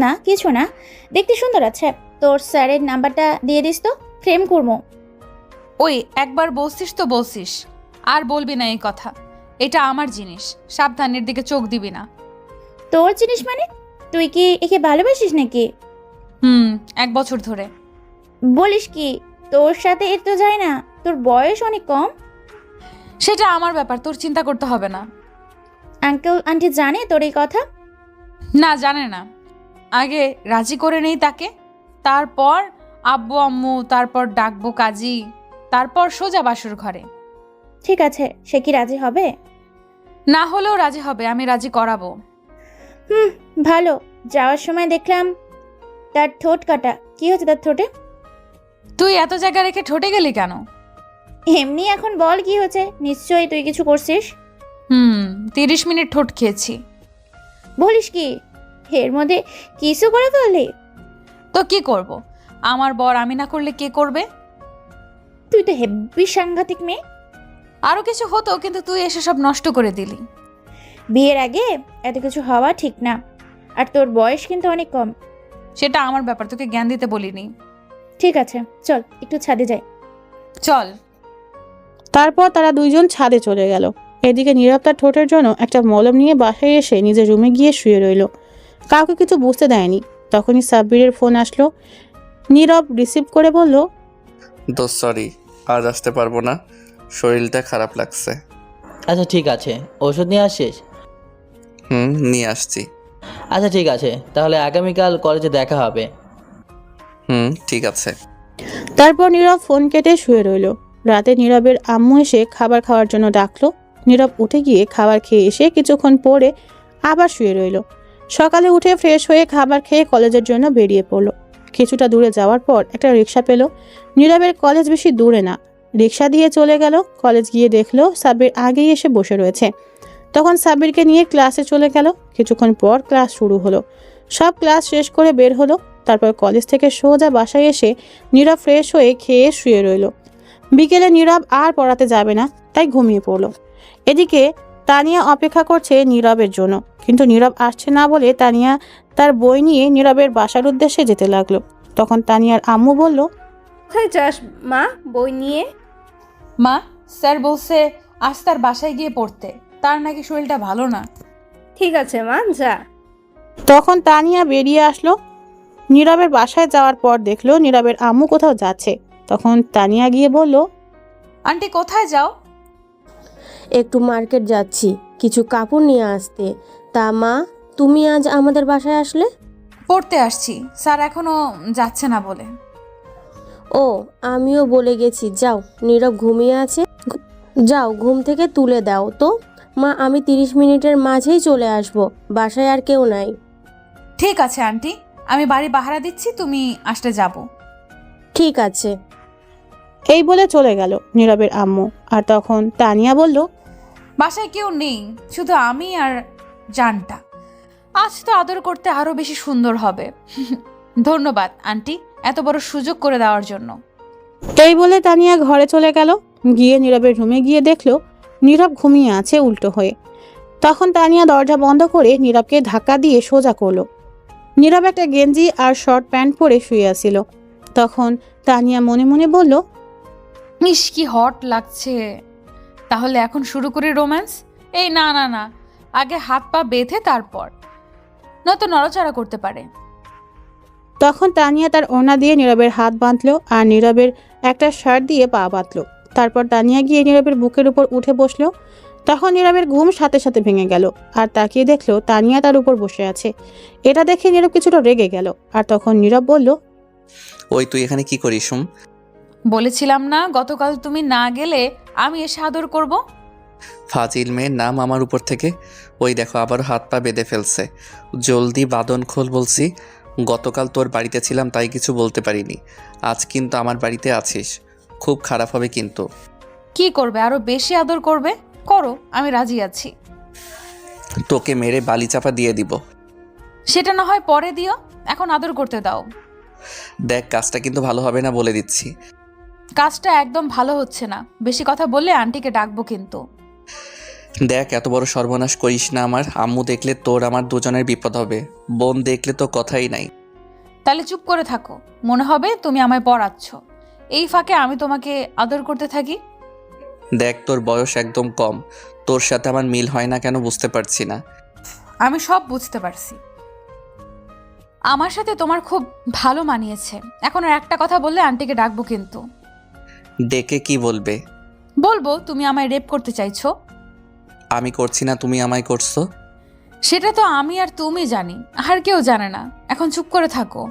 না, কিছু না, দেখতে সুন্দর আছে। তোর স্যারের নাম্বারটা দিয়ে দিস তো, ফ্রেম করবো। ওই একবার বলছিস তো বলছিস, আর বলবি না এই কথা। এটা আমার জিনিস, সাবধানের দিকে চোখ দিবি না। তোর জিনিস মানে? তুই কি একে ভালোবাসিস নাকি? 1 বছর ধরে। বলিস কি? তোর সাথে এর তো যায় না, তোর বয়স অনেক কম। সেটা আমার ব্যাপার, তোর চিন্তা করতে হবে না। আঙ্কেল আন্টি জানে তোর এই কথা? না, জানে না। আগে রাজি করে নেই তাকে, তারপর আব্বু আম্মু, তারপর ডাকবো কাজী, তারপর সোজা বাসুর ঘরে। ঠিক আছে, সে কি রাজি হবে? না হলেও রাজি হবে, আমি রাজি করাবো। ভালো। যাওয়ার সময় দেখলাম তার ঠোঁট কাটা। কি হচ্ছে তার ঠোঁটে? তুই এত জায়গা রেখে ঠোঁটে গেলি কেন? এমনি এখন বল কি হচ্ছে, নিশ্চয়ই তুই কিছু করছিস। 30 মিনিট ঠোঁট খেয়েছি। বলিস কি? এর মধ্যে কিছু করে ফেললি? তো কি করব? আমার বর আমি না করলে কে করবে? তুই তো হেব্বি সাংঘাতিক মেয়ে। আরো কিছু হতো, কিন্তু তুই এসে সব নষ্ট করে দিলি। বিয়ের আগে এত কিছু হওয়া ঠিক না। আর তোর বয়স কিন্তু অনেক কম। সেটা আমার ব্যাপার, তোকে জ্ঞান দিতে বলিনি। ঠিক আছে, চল একটু ছাদে যাই। চল। তারপর তারা দুইজন ছাদে চলে গেল। এদিকে নীরব তার ঠোঁটের জন্য একটা মলম নিয়ে বাসায় এসে নিজের রুমে গিয়ে শুয়ে রইল। কাউকে কিছু বুঝতে দেয়নি। তখনই সাব্বিরের ফোন আসলো। নীরব রিসিভ করে বলল, দোস্ত সরি, আজ আসতে পারবো না, শরীরটা খারাপ লাগছে। আচ্ছা ঠিক আছে, ওষুধ নিয়ে আসিস? নিয়ে আসছি। আচ্ছা ঠিক আছে, তাহলে আগামীকাল কলেজে দেখা হবে। ঠিক আছে। তারপর নীরব ফোন কেটে শুয়ে রইল। রাতে নীরবের আম্মু এসে খাবার খাওয়ার জন্য ডাকলো। নীরব উঠে গিয়ে খাবার খেয়ে এসে কিছুক্ষণ পরে আবার শুয়ে রইল। সকালে উঠে ফ্রেশ হয়ে খাবার খেয়ে কলেজের জন্য বেরিয়ে পড়ল। কিছুটা দূরে যাওয়ার পর একটা রিক্সা পেল। নীরবের কলেজ বেশি দূরে না। রিক্সা দিয়ে চলে গেল। কলেজ গিয়ে দেখলো সাব্বির আগেই এসে বসে রয়েছে। তখন সাব্বিরকে নিয়ে ক্লাসে চলে গেল। কিছুক্ষণ পর ক্লাস শুরু হলো। সব ক্লাস শেষ করে বের হলো। তারপর কলেজ থেকে সোজা বাসায় এসে নীরব ফ্রেশ হয়ে খেয়ে শুয়ে রইল। বিকেলে নীরব আর পড়াতে যাবে না, তাই ঘুমিয়ে পড়ল। এদিকে তানিয়া অপেক্ষা করছে নীরবের জন্য, কিন্তু নীরব আসছে না বলে তানিয়া তার বই নিয়ে নীরবের বাসার উদ্দেশ্যে যেতে লাগলো। তখন তানিয়ার আম্মু বলল, কোথায় যাস মা বই নিয়ে? মা, স্যার বলছে আজ তার বাসায় গিয়ে পড়তে, তার নাকি শরীরটা ভালো না। ঠিক আছে মা, যা। তখন তানিয়া বেরিয়ে আসলো। নীরবের বাসায় যাওয়ার পর দেখলো নীরবের আম্মু কোথাও যাচ্ছে। তখন তানিয়া গিয়ে বলল, আন্টি কোথায় যাও? একটু মার্কেট যাচ্ছি, কিছু কাপড় নিয়ে আসতে। তা মা, তুমি আজ আমাদের বাসায় আসলে? পড়তে আসছি, স্যার এখনো যাচ্ছে না বলে। ও, আমিও বলে গেছি যাও, নীরব ঘুমিয়ে আছে, যাও ঘুম থেকে তুলে দাও তো। মা, আমি 30 মিনিটের মাঝেই চলে আসব, বাসায় আর কেউ নাই। ঠিক আছে আন্টি, আমি বাড়ি পাহারা দিচ্ছি, তুমি আসলে যাব। ঠিক আছে। এই বলে চলে গেল নীরবের আম্মু। আর তখন তানিয়া বলল, বাসায় কেউ নেই, শুধু আমি আর জানটা। আজ তো আদর করতে আরো বেশি সুন্দর হবে। ধন্যবাদ আন্টি, এত বড় সুযোগ করে দেওয়ার জন্য। এই বলে তানিয়া ঘরে চলে গেল। গিয়ে নীরবের রুমে গিয়ে দেখলো নীরব ঘুমিয়ে আছে উল্টো হয়ে। তখন তানিয়া দরজা বন্ধ করে নীরবকে ধাক্কা দিয়ে সোজা করলো। নীরব একটা গেঞ্জি আর শর্ট প্যান্ট পরে শুয়ে আছিল। তখন তানিয়া মনে মনে বলল, ইস কি হট লাগছে। তাহলে এখন শুরু করি রোম্যান্স? এই না না না, আগে হাত পা বেঁধে তারপর, নয়তো নড়াচড়া করতে পারে। তখন তানিয়া তার ওড়না দিয়ে নীরবের হাত বাঁধলো আর নীরবের একটা শার্ট দিয়ে পা বাঁধলো। তারপর তানিয়া গিয়ে নীরবের বুকের উপর উঠে বসলো। তখন নীরবের ঘুম সাথে সাথে ভেঙে গেল আর তাকিয়ে দেখলো তানিয়া তার উপর বসে আছে। এটা দেখে নীরব কিছুটা রেগে গেল আর তখন নীরব বলল, ওই তুই এখানে কি করিস? বলেছিলাম না গতকাল তুমি না গেলে আমি এসে আদর করব। ফাজিল মেয়ের নাম আমার উপর থেকে। ওই দেখো আবারও হাত পা বেঁধে ফেলছে। জলদি বাঁধন খোল বলছি। গতকাল তোর বাড়িতে ছিলাম তাই কিছু বলতে পারিনি, আজ কিন্তু আমার বাড়িতে আছিস, খুব খারাপ হবে কিন্তু। কি করবে? আরো বেশি আদর করবে? করো, আমি রাজি আছি। তোকে মেরে বালি চাপা দিয়ে দিব। সেটা না হয় পরে দিও, এখন আদর করতে দাও। দেখ কাজটা কিন্তু ভালো হবে না বলে দিচ্ছি। কাজটা একদম ভালো হচ্ছে না, বেশি কথা বললে আন্টিকে ডাকবো কিন্তু। দেখ এত বড় সর্বনাশ করিস না, আমার আম্মু দেখলে তোর আমার দুজনের বিপদ হবে, বোন দেখলে তো কথাই নাই। তাহলে চুপ করে থাকো, মনে হবে তুমি আমায় পড়াচ্ছ, এই ফাঁকে আমি তোমাকে আদর করতে থাকি। দেখ তোর বয়স একদম কম, তোর সাথে আমার মিল হয় না কেন বুঝতে পারছি না। আমি সব বুঝতে পারছি, আমার সাথে তোমার খুব ভালো মানিয়েছে। এখন আর একটা কথা বললে আন্টিকে ডাকবো কিন্তু। ডেকে কি বলবে? বলবো তুমি আমায় রেপ করতে চাইছো। আমি করছি না, তুমি আমায় করছো। সেটা তো আমি আর তুমি জানি, আর কেউ জানে না। এখন চুপ করে থাকো।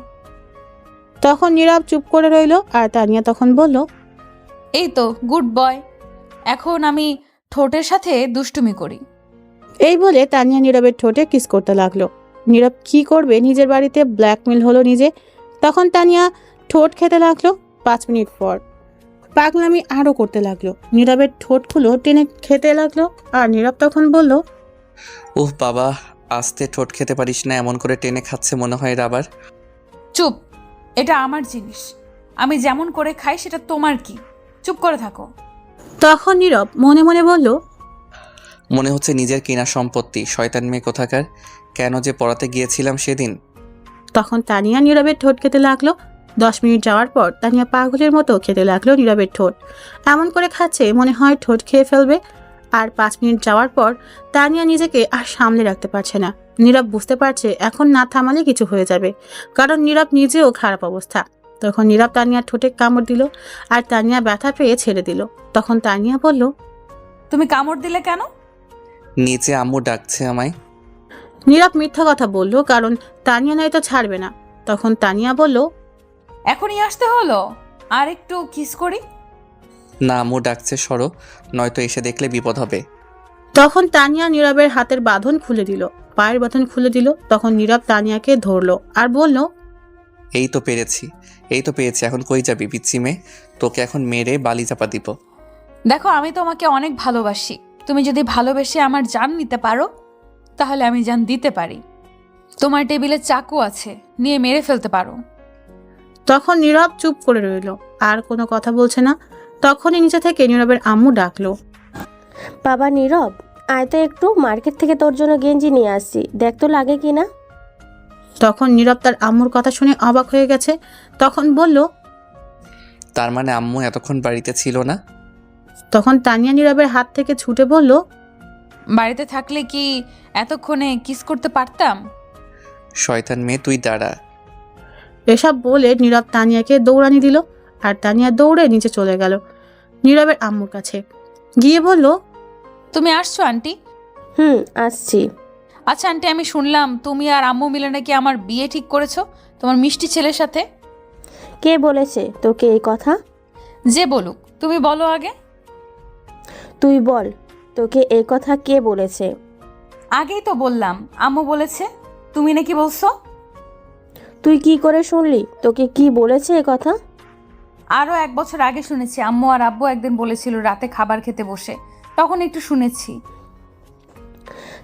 তখন নীরব চুপ করে রইল আর তানিয়া তখন বলল, এই তো গুড বয়, এখন আমি ঠোঁটের সাথে দুষ্টুমি করি। এই বলে তানিয়া নীরবের ঠোঁটে কিস করতে লাগলো। নীরব কি করবে, নিজের বাড়িতে ব্ল্যাকমেল হলো নিজে। তখন তানিয়া ঠোঁট খেতে লাগলো। 5 মিনিট পর পাগলামি আরো করতে লাগলো, নীরবের ঠোঁটগুলো টেনে খেতে লাগলো। আর নীরব তখন বলল, উহ বাবা, আস্তে ঠোঁট খেতে পারিস না, এমন করে টেনে খাচ্ছে মনে হয় রাবার। চুপ, এটা আমার জিনিস, আমি যেমন করে খাই সেটা তোমার কি? চুপ করে থাকো। তখন নীরব মনে মনে বলল, মনে হচ্ছে নিজের কিনা সম্পত্তি, শয়তান মেয়ে কোথাকার। কেন যে পড়াতে গিয়েছিলাম সেদিন। তখন তানিয়া নীরবের ঠোঁট খেতে লাগলো। 10 মিনিট যাওয়ার পর তানিয়া পাগলের মতো খেতে লাগলো নীরবের ঠোঁট। এমন করে খাচ্ছে মনে হয় ঠোঁট খেয়ে ফেলবে। আর 5 মিনিট যাওয়ার পর তানিয়া নিজেকে আর সামলে রাখতে পারছে না। নীরব বুঝতে পারছে এখন না থামালে কিছু হয়ে যাবে, কারণ নীরব নিজেও খারাপ অবস্থা। তখন নীরব তানিয়ার ঠোঁটে কামড় দিল আর তানিয়া ব্যথা পেয়ে ছেড়ে দিল। তখন তানিয়া বলল, তুমি কামড় দিলে কেন? নিচে আম্মু ডাকছে আমায়। নীরব মিথ্যা কথা বলল, কারণ তানিয়া নয়তো ছাড়বে না। তখন তানিয়া বলল, এখনই আসতে হলো, আর একটু কিস করি। না আম্মু ডাকছে, সরো, নয়তো এসে দেখলে বিপদ হবে। তখন তানিয়া নীরবের হাতের বাঁধন খুলে দিল, পায়ের বাঁধন খুলে দিল। তখন নীরব তানিয়াকে ধরলো আর বলল, এই তো পেরেছি, এই তো পেয়েছি, এখন কই যাবি পিচ্ছি মেয়ে? তোকে এখন মেরে বালি চাপা দিব। দেখো আমি তোমাকে অনেক ভালোবাসি, তুমি যদি ভালোবেসে আমার জান নিতে পারো তাহলে আমি জান দিতে পারি। তোমার টেবিলে চাকু আছে, নিয়ে মেরে ফেলতে পারো। তখন নীরব চুপ করে রইল, আর কোনো কথা বলছে না। তখনই নিচে থেকে নীরবের আম্মু ডাকলো, বাবা নীরব, আয় তো একটু, মার্কেট থেকে তোর জন্য গেঞ্জি নিয়ে আসছি, দেখ তো লাগে কি না। তখন নীরব তার আম্মুর কথা শুনে অবাক হয়ে গেছে। তখন বলল, তার মানে আম্মু এতক্ষণ বাড়িতে ছিল না? তখন তানিয়া নীরবের হাত থেকে ছুটে বলল, বাড়িতে থাকলে কি এতক্ষণে কিস করতে পারতাম? শয়তান মেয়ে তুই দাঁড়া। এসব বলে নীরব তানিয়াকে দৌড়ানি দিল আর তানিয়া দৌড়ে নিচে চলে গেল নীরবের আম্মুর কাছে। গিয়ে বলল, তুমি আসছো আন্টি? আসছি। আচ্ছা আন্টি, আমি শুনলাম তুমি আর আম্মু মিলে নাকি আমার বিয়ে ঠিক করেছো তোমার মিষ্টি ছেলের সাথে। কে বলেছে তোকে এই কথা? যে বলুক, তুমি বলো আগে। তুই বল, তোকে এই কথা কে বলেছে? আগেই তো বললাম, আম্মু বলেছে। তুমি নাকি বলছো? তুই কি করে শুনলি? তোকে কি বলেছে এই কথা? আরও 1 বছর আগে শুনেছি, আম্মু আর আব্বু একদিন বলেছিল রাতে খাবার খেতে বসে, তখন একটু শুনেছি।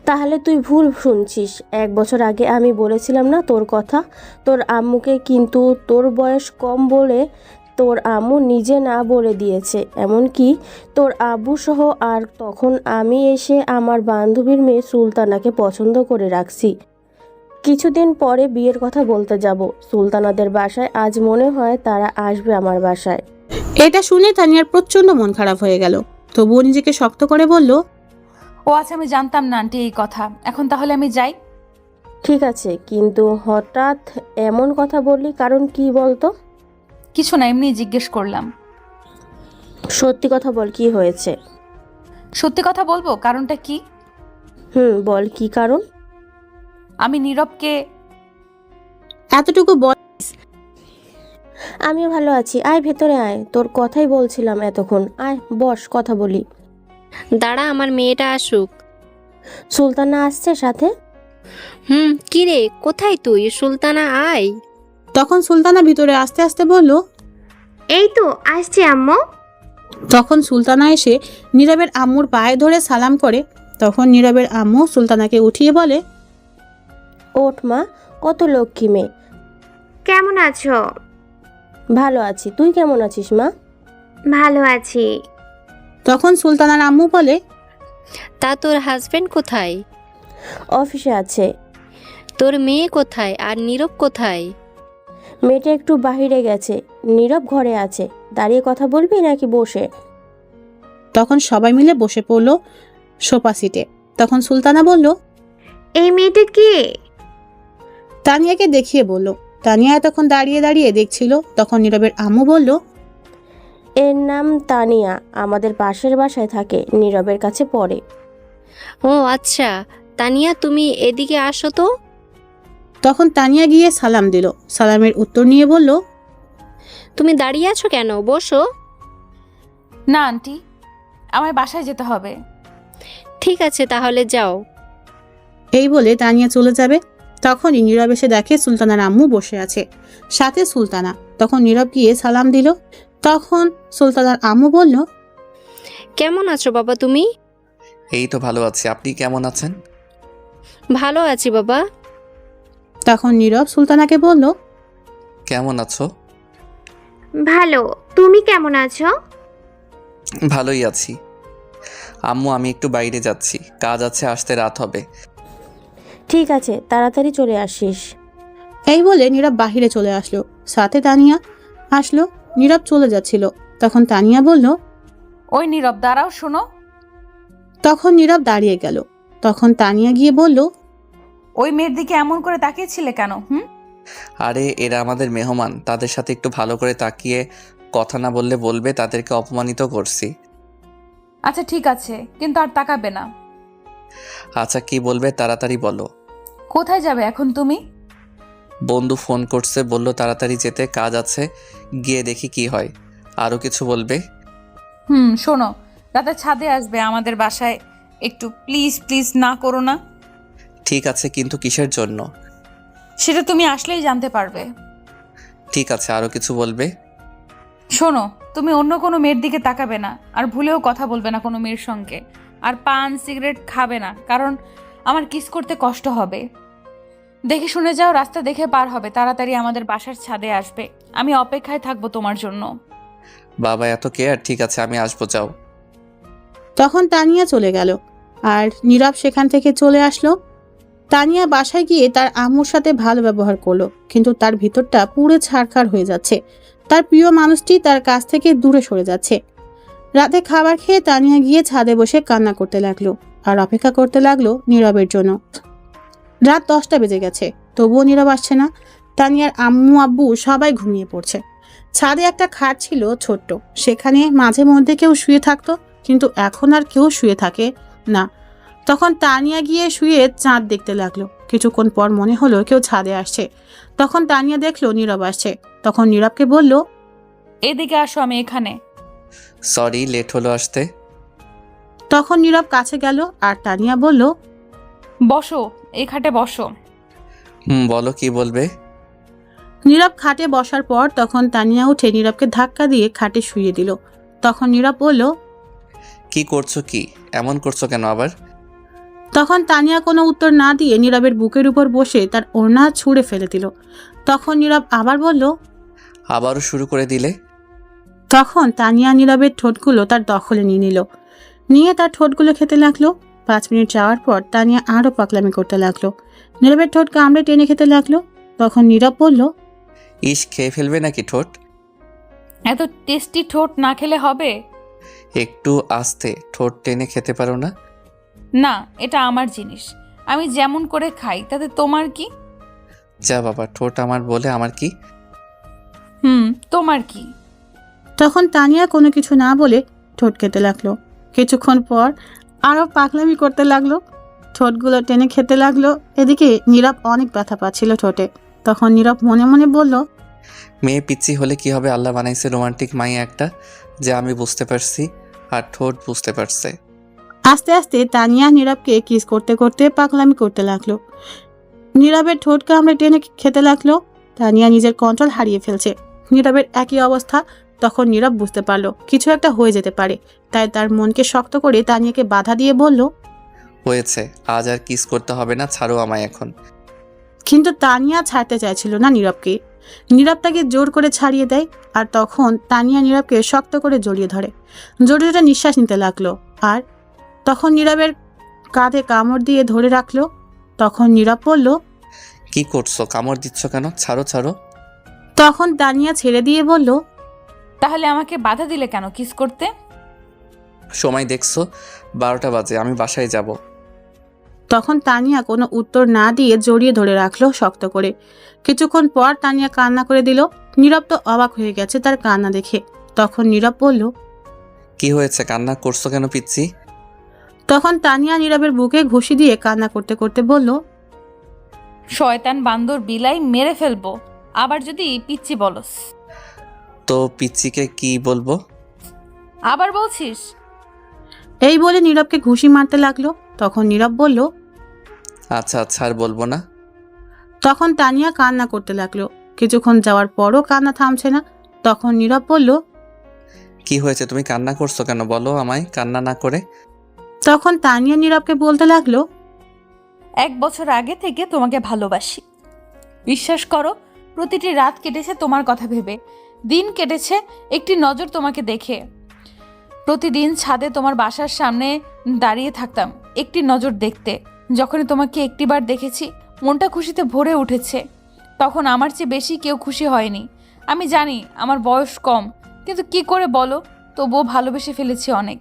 তাহলে তুই ভুল শুনছিস। 1 বছর আগে আমি বলেছিলাম না তোর কথা তোর আম্মুকে, কিন্তু তোর বয়স কম বলে তোর আম্মু নিজে না বলে দিয়েছে, এমনকি তোর আব্বু সহ। আর তখন আমি এসে আমার বান্ধবীর মেয়ে সুলতানাকে পছন্দ করে রাখছি। কিছুদিন পরে বিয়ের কথা বলতে যাব সুলতানাদের বাসায়। আজ মনে হয় তারা আসবে আমার বাসায়। এটা শুনে তানিয়ার প্রচন্ড মন খারাপ হয়ে গেল, তবুও নিজেকে শক্ত করে বলল, ও আচ্ছা, আমি জানতাম না আন্টি এই কথা। এখন তাহলে আমি যাই। ঠিক আছে, কিন্তু হঠাৎ এমন কথা বললি, কারণ কি বলতো? কিছু না, এমনি জিজ্ঞেস করলাম। সত্যি কথা বল, কি হয়েছে? সত্যি কথা বলবো, কারণটা কি? বল, কি কারণ? আমি নীরবকে এতটুকু বল। আমিও ভালো আছি, আয় ভেতরে আয়, তোর কথাই বলছিলাম এতক্ষণ। আয় বস, কথা বলি। দাঁড়া, আমার মেয়েটা আসুক। সুলতানা আসছে সাথে? কি রে, কোথায় তুই? সুলতানা আয়। তখন সুলতানা ভিতরে আস্তে আস্তে বলল, এই তো আসছি আম্মু। তখন সুলতানা এসে নীরবের আম্মুর পায়ে ধরে সালাম করে। তখন নীরবের আম্মু সুলতানাকে উঠিয়ে বলে, ওঠ মা, কত লক্ষ্মী মেয়ে। কেমন আছো? ভালো আছি, তুই কেমন আছিস মা? ভালো আছি। তখন সুলতানার আম্মু বলে, তা তোর হাজবেন্ড কোথায়? অফিসে আছে। তোর মেয়ে কোথায়? আর নীরব কোথায়? মেয়েটা একটু বাহিরে গেছে, নীরব ঘরে আছে। দাঁড়িয়ে কথা বলবি নাকি বসে? তখন সবাই মিলে বসে পড়ল সোফা সিটে। তখন সুলতানা বলল, এই মেয়েটা কে? তানিয়াকে দেখিয়ে বলল। তানিয়া তখন দাঁড়িয়ে দাঁড়িয়ে দেখছিল। তখন নীরবের আম্মু বলল, এর নাম তানিয়া, আমাদের পাশের বাসায় থাকে, নীরবের কাছে পড়ে। ও আচ্ছা, তানিয়া তুমি এদিকে আসো তো। তখন তানিয়া গিয়ে সালাম দিল। সালামের উত্তর নিয়ে বলল, তুমি দাঁড়িয়ে আছো কেন? বসো। না আন্টি, আমার বাসায় যেতে হবে। ঠিক আছে, তাহলে যাও। এই বলে তানিয়া চলে যাবে। তখনই নীরব এসে দেখে সুলতানার আম্মু বসে আছে, সাথে সুলতানা। তখন নীরব গিয়ে সালাম দিল। তখন সুলতানার আম্মু বলল, কেমন আছো বাবা তুমি? এই তো ভালো আছি, আপনি কেমন আছেন? ভালো আছি বাবা। তখন নীরব সুলতানাকে বলল, কেমন আছো? ভালো। তুমি কেমন আছো? ভালোই আছি। আম্মু, আমি একটু বাইরে যাচ্ছি, কাজ আছে, আসতে রাত হবে। ঠিক আছে, তাড়াতাড়ি চলে আসিস। এই বলে নীরব বাহিরে চলে আসলো। সাথে তানিয়া আসলো। নীরব চলে যাচ্ছিল। তখন তানিয়া বলল, ওই নীরব, দাঁড়াও, শোনো। তখন নীরব দাঁড়িয়ে গেল। তখন তানিয়া গিয়ে বলল, ওই মেয়ের দিকে এমন করে তাকিয়েছিলে কেন? আরে এরা আমাদের মেহমান, তাদের সাথে একটু ভালো করে তাকিয়ে কথা না বললে বলবে তাদেরকে অপমানিত করছি। আচ্ছা ঠিক আছে, কিন্তু আর তাকাবে না। আচ্ছা কি বলবে তাড়াতাড়ি বলো। কোথায় যাবে এখন তুমি? বন্ধু ফোন করছে, বলল তাড়াতাড়ি যেতে, কাজ আছে, গিয়ে দেখি কি হয়। আরও কিছু বলবে? শোনো, রাতে ছাদে আসবে আমাদের বাসায়, একটু প্লিজ প্লিজ না করো না। ঠিক আছে, কিন্তু কিসের জন্য? সেটা তুমি আসলেই জানতে পারবে। ঠিক আছে, আরও কিছু বলবে? শোনো, তুমি অন্য কোনো মেয়ের দিকে তাকাবে না, আর ভুলেও কথা বলবে না কোনো মেয়ের সঙ্গে, আর পান সিগারেট খাবে না, কারণ আমার কিস করতে কষ্ট হবে। দেখে শুনে যাও, রাস্তা দেখে পার হবে, তাড়াতাড়ি আমাদের বাসার ছাদে আসবে। আমি অপেক্ষায় থাকবো তোমার জন্য। বাবা এত কেয়ার? ঠিক আছে, আমি আসবো, যাও। তখন তানিয়া চলে গেল আর নীরব সেখান থেকে চলে আসলো। তানিয়া বাসায় গিয়ে তার আম্মুর সাথে ভালো ব্যবহার করলো, কিন্তু তার ভিতরটা পুরো ছারখার হয়ে যাচ্ছে। তার প্রিয় মানুষটি তার কাছ থেকে দূরে সরে যাচ্ছে। রাতে খাবার খেয়ে তানিয়া গিয়ে ছাদে বসে কান্না করতে লাগলো আর অপেক্ষা করতে লাগলো নীরবের জন্য। রাত 10টা বেজে গেছে, তবুও নীরব আসছে না। তানিয়ার আম্মু আব্বু সবাই ঘুমিয়ে পড়ছে। ছাদে একটা খাট ছিল ছোট্ট, সেখানে মাঝে মধ্যে কেউ শুয়ে থাকতো, কিন্তু এখন আর কেউ শুয়ে থাকে না। তখন তানিয়া গিয়ে শুয়ে চাঁদ দেখতে লাগলো। কিছুক্ষণ পর মনে হলো কেউ ছাদে আসছে। তখন তানিয়া দেখলো নীরব আসছে। তখন নীরবকে বলল, এদিকে আসো, আমি এখানে। সরি, লেট হলো আসতে। তখন নীরব কাছে গেল আর তানিয়া বলল, বসো, এই খাটে বসো। বলো, কি বলবে? নীরব খাটে বসার পর তখন তানিয়া উঠে নীরবকে ধাক্কা দিয়ে খাটে শুইয়ে দিল। তখন নীরব বলল, কি করছো? কি এমন করছো কেন আবার? তখন তানিয়া কোনো উত্তর না দিয়ে নীরবের বুকের উপর বসে তার ওড়না ছুঁড়ে ফেলে দিল। তখন নীরব আবার বলল, আবারও শুরু করে দিলে? তখন তানিয়া নীরবের ঠোঁটগুলো তার দখলে নিয়ে নিল, নিয়ে তার ঠোঁটগুলো খেতে লাগলো। 5 মিনিট যাওয়ার পর তানিয়া আরও পাগলামি করতে লাগলো, নীরবের ঠোঁট কামড়ে টেনে খেতে লাগলো। তখন নীরব বলল, ইস, খেয়ে ফেলবে নাকি ঠোঁট? এত টেস্টি ঠোঁট না খেলে হবে? একটু আস্তে ঠোঁট টেনে খেতে পারো না? না, এটা আমার জিনিস, আমি যেমন করে খাই, তাতে তোমার কি? যা বাবা, ঠোঁট আমার বলে আমার কি? তোমার কি? তখন তানিয়া কোনো কিছু না বলে ঠোঁট খেতে লাগলো। কিছুক্ষণ পর আরও পাগলামি করতে লাগলো, ঠোঁটগুলো টেনে খেতে লাগলো। এদিকে নীরব অনেক ব্যথা পাচ্ছিল ঠোঁটে। তখন নীরব মনে মনে বলল, মেয়ে পিচ্ছি হলে কি হবে, আল্লাহ বানাইছে রোমান্টিক মাইয়া একটা, যা আমি বুঝতে পারছি আর ঠোঁট বুঝতে পারছে। আস্তে আস্তে তানিয়া নীরবকে কিস করতে করতে পাগলামি করতে লাগলো। নীরবের ঠোঁট কামড়ে টেনে খেতে লাগলো। তানিয়া নিজের কন্ট্রোল হারিয়ে ফেলছে। নীরবের একই অবস্থা। তখন নীরব বুঝতে পারলো কিছু একটা হয়ে যেতে পারে, তাই তার মনকে শক্ত করে তানিয়াকে বাধা দিয়ে বলল, হয়েছে, আজ আর কিস করতে হবে না, ছাড়ো আমায় এখন। কিন্তু তানিয়া ছাড়তে চাইছিল না নীরবকে। নীরব তাকে জোর করে ছাড়িয়ে দেয়, আর তখন তানিয়া নীরবকে শক্ত করে জড়িয়ে ধরে। জোরে জোরে নিঃশ্বাস নিতে লাগলো, আর তখন নীরবের কাঁধে কামড় দিয়ে ধরে রাখলো। তখন নীরব বলল, কি করছো, কামড় দিচ্ছ কেন? ছাড়ো ছাড়ো। তখন তানিয়া ছেড়ে দিয়ে বলল, তাহলে আমাকে বাধা দিলে কেন কিস করতে? সময় দেখছো, 12টা বাজে, আমি বাসায় যাব। তখন তানিয়া কোনো উত্তর না দিয়ে জড়িয়ে ধরে রাখলো শক্ত করে। কিছুক্ষণ পর তানিয়া কান্না করে দিল। নীরব তো অবাক হয়ে গেছে তার কান্না দেখে। তখন নীরব বলল, কি হয়েছে, কান্না করছো কেন পিচ্ছি? তখন তানিয়া নীরবের বুকে ঘুষি দিয়ে কান্না করতে করতে বলল, শয়তান বান্দর বিলাই মেরে ফেলবো, আবার যদি পিচ্ছি বলস। তো পিচ্ছিকে কি বলবো? আবার বলছিস? এই বলে নীরবকে ঘুষি মারতে লাগলো। তখন নীরব বলল, আচ্ছা আচ্ছা, আর বলবো না। তখন তানিয়া কান্না করতে লাগলো। কিছুক্ষণ যাওয়ার পরও কান্না থামছে না। তখন নীরব বলল, কি হয়েছে, তুমি কান্না করছো কেন, বলো আমায়, কান্না না করে। তখন তানিয়া নীরবকে বলতে লাগলো, 1 বছর আগে থেকে তোমাকে ভালোবাসি। বিশ্বাস করো, প্রতিটি রাত কেটেছে তোমার কথা ভেবে, দিন কেটেছে একটি নজর তোমাকে দেখে। প্রতিদিন ছাদে তোমার বাসার সামনে দাঁড়িয়ে থাকতাম একটি নজর দেখতে। যখনই তোমাকে একটিবার দেখেছি, মনটা খুশিতে ভরে উঠেছে। তখন আমার চেয়ে বেশি কেউ খুশি হয়নি। আমি জানি আমার বয়স কম, কিন্তু কি করে বলো, তবুও ভালোবেসে ফেলেছি অনেক।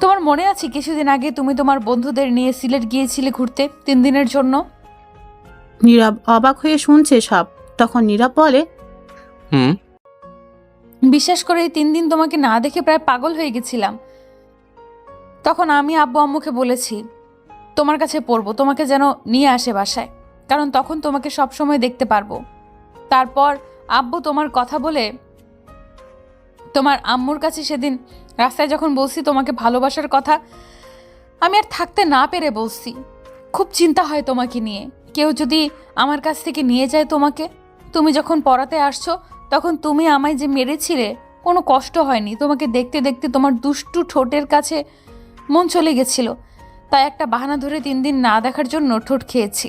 তোমার মনে আছে কিছুদিন আগে তুমি তোমার বন্ধুদের নিয়ে সিলেট গিয়েছিলে ঘুরতে 3 দিনের জন্য? নীরব অবাক হয়ে শুনছে সব। তখন নীরব বলে, হুম। বিশ্বাস করে এই 3 দিন তোমাকে না দেখে প্রায় পাগল হয়ে গেছিলাম। তখন আমি আব্বু আম্মুকে বলেছি তোমার কাছে পড়বো, তোমাকে যেন নিয়ে আসে বাসায়, কারণ তখন তোমাকে সব সময় দেখতে পারবো। তারপর আব্বু তোমার কথা বলে তোমার আম্মুর কাছে সেদিন রাস্তায় যখন বলছি তোমাকে ভালোবাসার কথা, আমি আর থাকতে না পেরে বলছি। খুব চিন্তা হয় তোমাকে নিয়ে, কেউ যদি আমার কাছ থেকে নিয়ে যায় তোমাকে। তুমি যখন পড়াতে আসছো তখন তুমি আমায় যে মেরেছিলে, কোনো কষ্ট হয়নি। তোমাকে দেখতে দেখতে তোমার দুষ্টু ঠোঁটের কাছে মন চলে গেছিল, তাই একটা বাহানা ধরে 3 দিন না দেখার জন্য ঠোঁট খেয়েছি।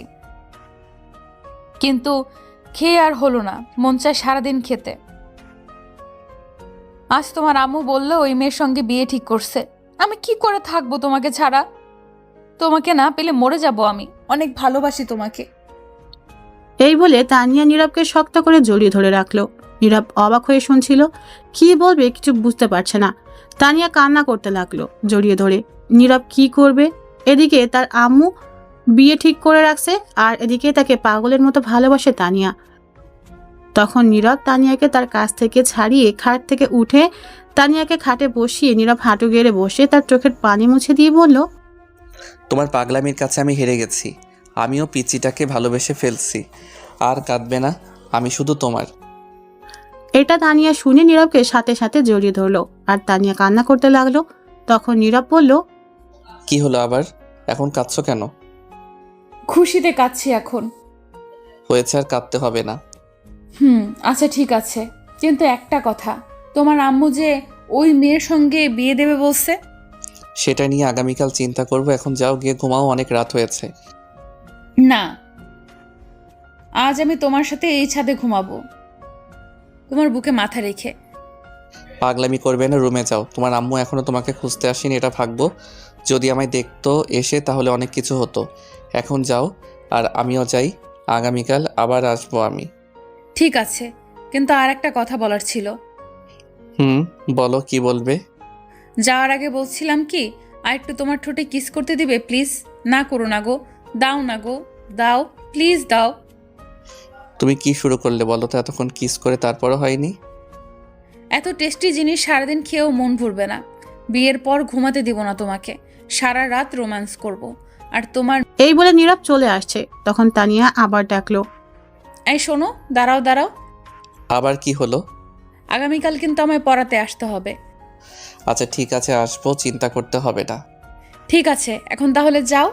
কিন্তু খেয়ে আর হলো না, মন চায় সারাদিন খেতে। আজ তোমার আম্মু বললো ওই মেয়ের সঙ্গে বিয়ে ঠিক করছে। আমি কি করে থাকবো তোমাকে ছাড়া? তোমাকে না পেলে মরে যাব আমি, অনেক ভালোবাসি তোমাকে। এই বলে তানিয়া নীরবকে শক্ত করে জড়িয়ে ধরে রাখলো। নীরব অবাক হয়ে শুনছিল, কি বলবে কিছু বুঝতে পারছে না। তানিয়া কান্না করতে লাগলো জড়িয়ে ধরে। নীরব কি করবে? এদিকে তার আম্মু বিয়ে ঠিক করে রাখছে, আর এদিকে তাকে পাগলের মতো ভালোবাসে তানিয়া। তখন নীরব তানিয়াকে তার কাছ থেকে ছাড়িয়ে খাট থেকে উঠে তানিয়াকে খাটে বসিয়ে নীরব হাঁটু গেড়ে বসে তার চোখের পানি মুছে দিয়ে বলল, তোমার পাগলামির কাছে আমি হেরে গেছি। আমিও পিচ্চিটাকে ভালোবেসে ফেলছি। আর কাঁদবে না, আমি শুধু তোমার। এটা তানিয়া শুনে নীরবকে সাথে সাথে জড়িয়ে ধরলো, আর তানিয়া কান্না করতে লাগলো। তখন নীরব বলল, কি হলো আবার, এখন কাঁদছো কেন? খুশিতে কাঁদছি এখন। হয়েছে, আর কাঁদতে হবে না। আচ্ছা ঠিক আছে, কিন্তু একটা কথা, তোমার আম্মু যে ওই মেয়ের সঙ্গে বিয়ে দেবে বলছে। সেটা নিয়ে আগামীকাল চিন্তা করব, এখন যাও গিয়ে ঘুমাও, অনেক রাত হয়েছে। না, আজ আমি তোমার সাথে এই ছাদে ঘুমাবো, তোমার বুকে মাথা রেখে। পাগলামি করবে না, রুমে যাও। তোমার আম্মু এখনো তোমাকে খুঁজতে আসেনি, এটা ভাগবো। যদি আমায় দেখতো এসে তাহলে অনেক কিছু হতো। এখন যাও, আর আমিও যাই। আগামীকাল আবার আসবো আমি। ঠিক আছে, কিন্তু আর একটা কথা বলার ছিল। হুম, বলো কি বলবে? যাওয়ার আগে বলছিলাম কি, আর একটু তোমার ঠোঁটে কিস করতে দিবে প্লিজ? না করো না গো, দাও না গো, দাও প্লিজ দাও। তুমি কি শুরু করলে বলো তো? এতক্ষণ কিস করে তারপরও হয়নি? এত টেস্টি জিনিস সারাদিন খেয়েও মন ভরবে না। বিয়ের পর ঘুমাতে দিব না তোমাকে, সারা রাত রোম্যান্স করব। আর তোমার এই বলে নীরব চলে আসছে। তখন তানিয়া আবার ডাকলো। এই শোনো, দাঁড়াও দাঁড়াও, আবার কি হলো? আগামীকাল কিন্তু আমায় পড়াতে আসতে হবে। আচ্ছা ঠিক আছে, আসবো, চিন্তা করতে হবে না। ঠিক আছে, এখন তাহলে যাও।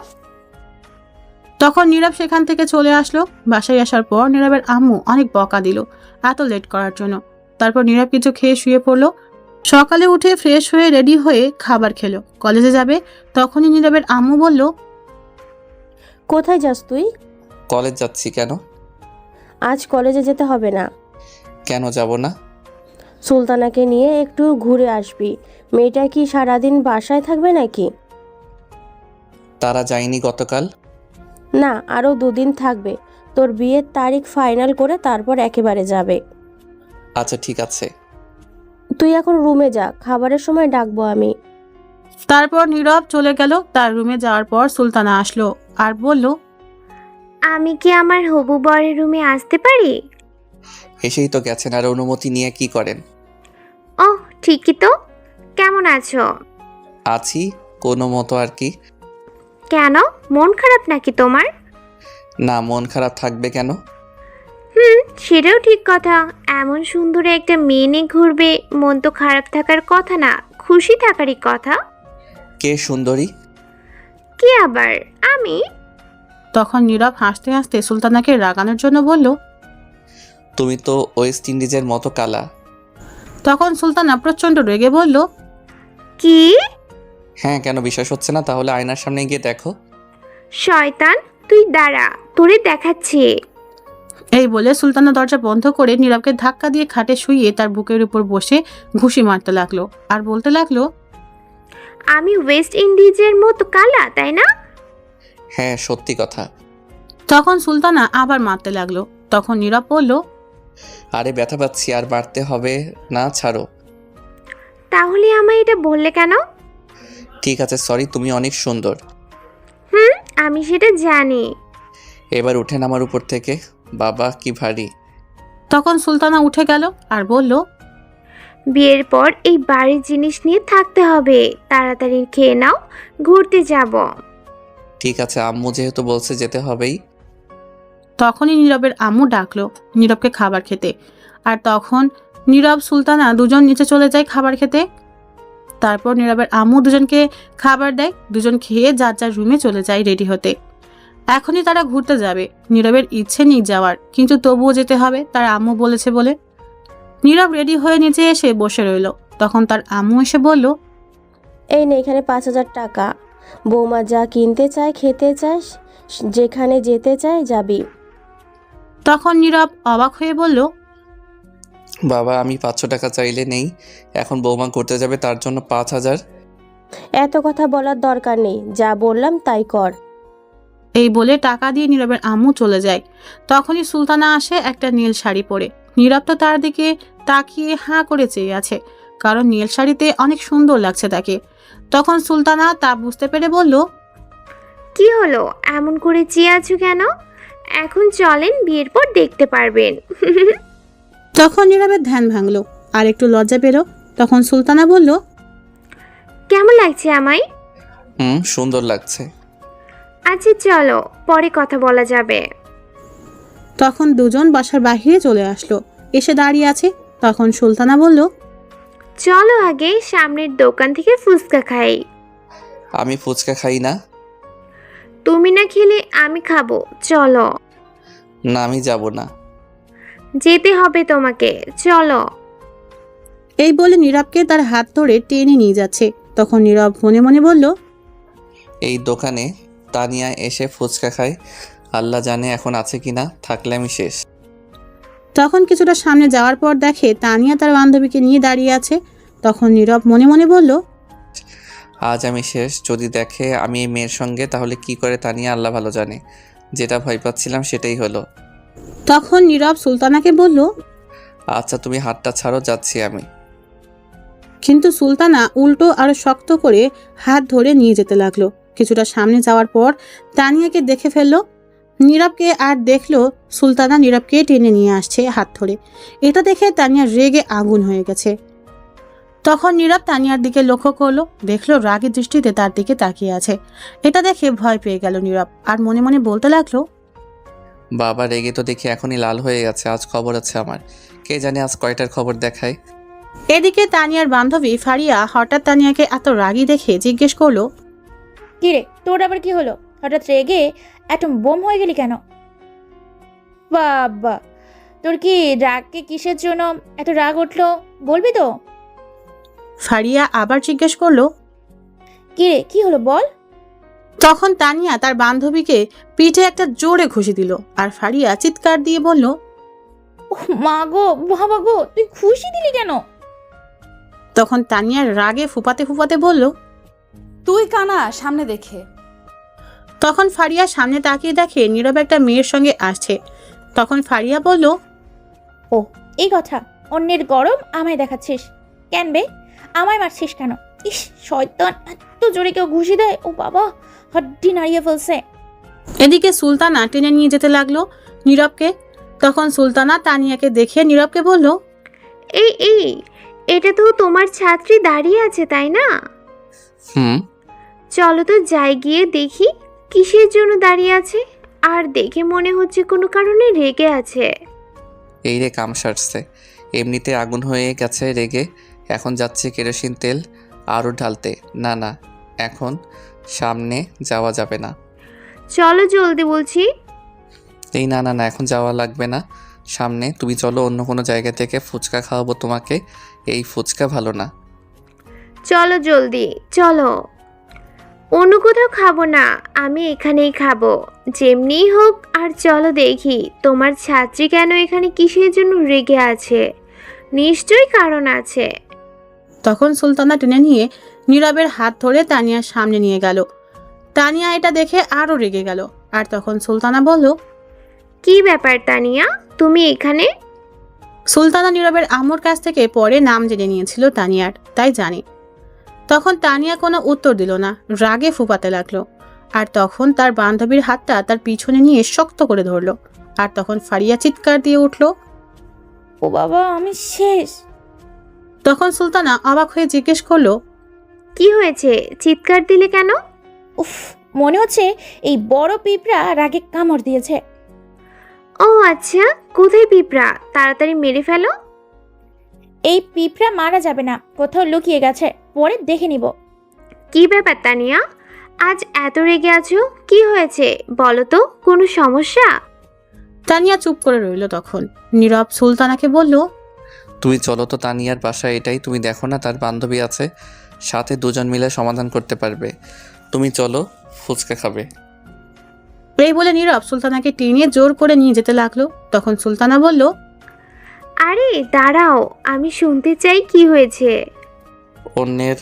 তখন নীরব সেখান থেকে চলে আসলো। বাসায় আসার পর নীরবের আম্মু অনেক বকা দিল এত লেট করার জন্য। তারপর নীরব কিছু খেয়ে শুয়ে পড়লো। সকালে উঠে ফ্রেশ হয়ে রেডি হয়ে খাবার খেলো। কলেজে যাবে। তখনই নীরবের আম্মু বলল, কোথায় যাস তুই? কলেজ যাচ্ছি। কেন? আজ কলেজে যেতে হবে না। কেন যাব না? সুলতানাকে নিয়ে একটু ঘুরে আসবি। মেয়েটা কি সারাদিন বাসায় থাকবে নাকি? তারা যায়নি গতকাল? না, আরও 2 দিন থাকবে। তোর বিয়ের তারিখ ফাইনাল করে তারপর একেবারে যাবে। আচ্ছা ঠিক আছে। তুই এখন রুমে যা, খাবারের সময় ডাকবো আমি। তারপর নীরব চলে গেল। তার রুমে যাওয়ার পর সুলতানা আসলো আর বলল, আমি কি আমার হবু বরের রুমে আসতে পারি? এসেই তো গেছেন, আর অনুমতি নিয়ে কি করেন? ওহ ঠিকই তো। কেমন আছো? আছি কোনো মতো আর কি। কেন, মন খারাপ নাকি তোমার? না, মন খারাপ থাকবে কেন? সেটাও ঠিক কথা। এমন সুন্দর একটা মেয়ে নিয়ে ঘুরবে, মন তো খারাপ থাকার কথা না, খুশি থাকারই কথা। কে সুন্দরী? কি আবার আমি? তখন নীরব হাসতে হাসতে সুলতানাকে রাগানোর জন্য বলল। তুমি তো ওয়েস্ট ইন্ডিজের মতো কালা। তখন সুলতানা প্রচন্ড রেগে বলল, কি? হ্যাঁ, কেন বিশ্বাস হচ্ছে না? তাহলে আয়নার সামনে গিয়ে দেখো। শয়তান, তুই দাঁড়া, তোরে দেখাচ্ছি। এই বলে সুলতানা দরজা বন্ধ করে নীরবকে ধাক্কা দিয়ে খাটে শুইয়ে তার বুকের উপর বসে ঘুষি মারতে লাগলো আর বলতে লাগলো, আমি ওয়েস্ট ইন্ডিজের মতো কালা, তাই না? হ্যাঁ সত্যি কথা। তখন সুলতানা আবার মারতে লাগলো। তখন নীরব বলল, আরে ব্যথা পাচ্ছি, আর বাড়তে হবে না, ছাড়ো। তাহলে আমায় এটা বললে কেন? ঠিক আছে সরি, তুমি অনেক সুন্দর। আমি সেটা জানি। এবার উঠেন আমার উপর থেকে। বাবা কি ভারী। তখন সুলতানা উঠে গেল আর বলল, বিয়ের পর এই বাড়ির জিনিস নিয়ে থাকতে হবে, তাড়াতাড়ি খেয়ে নাও, ঘুরতে যাব। ঠিক আছে, আম্মু যেহেতু বলছে যেতে হবেই। তখনই নীরবের আম্মু ডাকলো নীরবকে খাবার খেতে। আর তখন নীরব সুলতানা দুজন নিচে চলে যায় খাবার খেতে। তারপর নীরবের আম্মু দুজনকে খাবার দেয়। দুজন খেয়ে যার যার রুমে চলে যায় রেডি হতে। এখনই তারা ঘুরতে যাবে। নীরবের ইচ্ছে নেই যাওয়ার, কিন্তু তবুও যেতে হবে, তার আম্মু বলেছে বলে। নীরব রেডি হয়ে নিচে এসে বসে রইল। তখন তার আম্মু এসে বলল, এই নে, এখানে 5,000 টাকা। বৌমা যা কিনতে চায়, খেতে চায়, যেখানে যেতে চায় যাবি। তখন নীরব অবাক হয়ে বলল, বাবা আমি 500 টাকা চাইলে নেই, এখন বৌমা করতে যাবে তার জন্য 5,000? এত কথা বলার দরকার নেই, যা বললাম তাই কর। এই বলে টাকা দিয়ে নীরবের আম্মু চলে যায়। তখনই সুলতানা আসে একটা নীল শাড়ি পরে। নীরব তো তার দিকে তাকিয়ে হাঁ করে চেয়ে আছে, কারণ নীল শাড়িতে অনেক সুন্দর লাগছে তাকে। তখন সুলতানা তা বুঝতে পেরে বলল, কি হলো, এমন করে চেয়ে আছো কেন? এখন চলেন, বিয়ের পর দেখতে পারবেন। তখন নীরবের ধ্যান ভাঙলো আর একটু লজ্জা পেল। তখন সুলতানা বলল, কেমন লাগছে আমায়? সুন্দর লাগছে। আচ্ছা চলো, পরে কথা বলা যাবে। তখন দুজন বাসার বাহিরে চলে আসলো, এসে দাঁড়িয়ে আছে। তখন সুলতানা বলল, চলো আগে সামনের দোকান থেকে ফুচকা খাই। আমি ফুচকা খাই না। তুমি না খেলে আমি খাবো, চলো। না আমি যাব না। যেতে হবে তোমাকে, চলো। এই বলে নীরবকে তার হাত ধরে টেনে নিয়ে যাচ্ছে। তখন নীরব মনে মনে বলল, এই দোকানে তানিয়া এসে ফুচকা খায়, আল্লাহ জানে এখন আছে কিনা, থাকলে আমি শেষ। তখন কিছুটা সামনে যাওয়ার পর দেখে তানিয়া তার বান্ধবীকে নিয়ে দাঁড়িয়ে আছে। তখন নীরব মনে মনে বলল, আজ আমি শেষ। যদি দেখে আমি এই মেয়ের সঙ্গে, তাহলে কি করে তানিয়া আল্লাহ ভালো জানে। যেটা ভয় পাচ্ছিলাম সেটাই হলো। তখন নীরব সুলতানাকে বলল, আচ্ছা তুমি হাতটা ছাড়ো, যাচ্ছি আমি। কিন্তু সুলতানা উল্টো আরো শক্ত করে হাত ধরে নিয়ে যেতে লাগলো। কিছুটা সামনে যাওয়ার পর তানিয়াকে দেখে ফেললো। নীরবকে আর দেখলো সুলতানা নীরবকে টেনে নিয়ে আসছে হাত ধরে। এটা দেখে তানিয়া রেগে আগুন হয়ে গেছে। তখন নীরব তানিয়ার দিকে লক্ষ্য করলো, দেখলো রাগী দৃষ্টিতে তার দিকে তাকিয়ে আছে। এটা দেখে ভয় পেয়ে গেল নীরব, আর মনে মনে বলতে লাগলো, বাবা রেগে তো দেখি এখনই লাল হয়ে গেছে। আজ খবর আছে আমার, কে জানে আজ কয়টার খবর দেখায়। এদিকে তানিয়ার বান্ধবী ফারিয়া হঠাৎ তানিয়াকে এত রাগী দেখে জিজ্ঞেস করলো, কিরে তোর আবার কি হলো? হঠাৎ রেগে অ্যাটম বোম হয়ে গেলি কেন? বাবা, তোর কি রাগকে কিসের জন্য এত রাগ উঠলো বলবি তো? ফারিয়া আবার জিজ্ঞেস করলো। কিরে কি হলো বল? তখন তানিয়া তার বান্ধবীকে পিঠে একটা জোরে ঘুষি দিল, আর ফারিয়া চিৎকার দিয়ে বলল, ওহ মা গো, বাবা গো, তুই খুশি দিলি কেন? তখন তানিয়ার রাগে ফুপাতে ফুপাতে বলল, তুই কানা সামনে দেখে। তখন ফারিয়া সামনে তাকিয়ে দেখে নীরব একটা মেয়ের সঙ্গে আসছে। তখন ফারিয়া বলল, ও এই কথা, অন্যের গরম আমায় দেখাচ্ছিস কেন বে? আমায় মারছিস কেন? ইস শয়তান, এত জোরে কেউ ঘুষি দেয়? ও বাবা, হাড্ডি নাড়িয়ে ফেলছে। এদিকে সুলতানা টেনে নিয়ে যেতে লাগলো নীরবকে। তখন সুলতানা তানিয়াকে দেখে নীরবকে বলল, এই এটা তো তোমার ছাত্রী দাঁড়িয়ে আছে তাই না? হুম। চলো তো যাই গিয়ে দেখি কিসের জন্য দাঁড়িয়ে আছে। আর দেখে মনে হচ্ছে কোনো কারণে রেগে আছে। এই রে কাম সারছে, এমনিতে আগুন হয়ে গেছে রেগে। এখন যাচ্ছে কেরোসিন তেল আরও ঢালতে। না না, এখন সামনে যাওয়া যাবে না। চলো জলদি বলছি। এই না না না, এখন যাওয়া লাগবে না। সামনে তুমি চলো, অন্য কোনো জায়গা থেকে ফুচকা খাওয়াবো তোমাকে। এই ফুচকা ভালো না। চলো জলদি চলো। অন্য কোথাও খাবো না, আমি এখানেই খাবো যেমনিই হোক। আর চলো দেখি তোমার ছাত্রী কেন এখানে কিসের জন্য রেগে আছে। নিশ্চয়ই কারণ আছে। তখন সুলতানা টেনে নিয়ে নীরবের হাত ধরে তানিয়ার সামনে নিয়ে গেল। তানিয়া এটা দেখে আরো রেগে গেল। আর তখন সুলতানা বলল, কি ব্যাপার তানিয়া, তুমি এখানে? সুলতানা নীরবের আম্মুর কাছ থেকে পরে নাম জেনে নিয়েছিল তানিয়ার, তাই জানে। তখন তানিয়া কোনো উত্তর দিল না, রাগে ফুপাতে লাগলো। আর তখন তার বান্ধবীর হাতটা তার পিছনে নিয়ে শক্ত করে ধরলো। আর তখন ফারিয়া চিৎকার দিয়ে উঠল। ও বাবা, আমি শেষ। তখন সুলতানা অবাক হয়ে জিজ্ঞেস করলো, কি হয়েছে, চিৎকার দিলে কেন? উফ, মনে হচ্ছে এই বড় পিঁপড়া রাগে কামড় দিয়েছে। ও আচ্ছা, কোথায় পিঁপড়া? তাড়াতাড়ি মেরে ফেলো। এই পিঁপড়া মারা যাবে না, কোথাও লুকিয়ে গেছে, পরে দেখে নিব। কি ব্যাপার তানিয়া, আজ এত রেগে আছো? কি হয়েছে বলো তো, কোনো সমস্যা? তানিয়া চুপ করে রইল। তখন নীরব সুলতানাকে বলল, তুমি চলো তো তানিয়ার বাসায়। এটাই তুমি দেখো না, তার বান্ধবী আছে সাথে, দুজন মিলে সমাধান করতে পারবে। তুমি চলো, ফুচকা খাবে। এই বলে নীরব সুলতানাকে টেনে জোর করে নিয়ে যেতে লাগলো। তখন সুলতানা বলল, আরে দাঁড়াও, আমি শুনতে চাই কি হয়েছে। অন্যের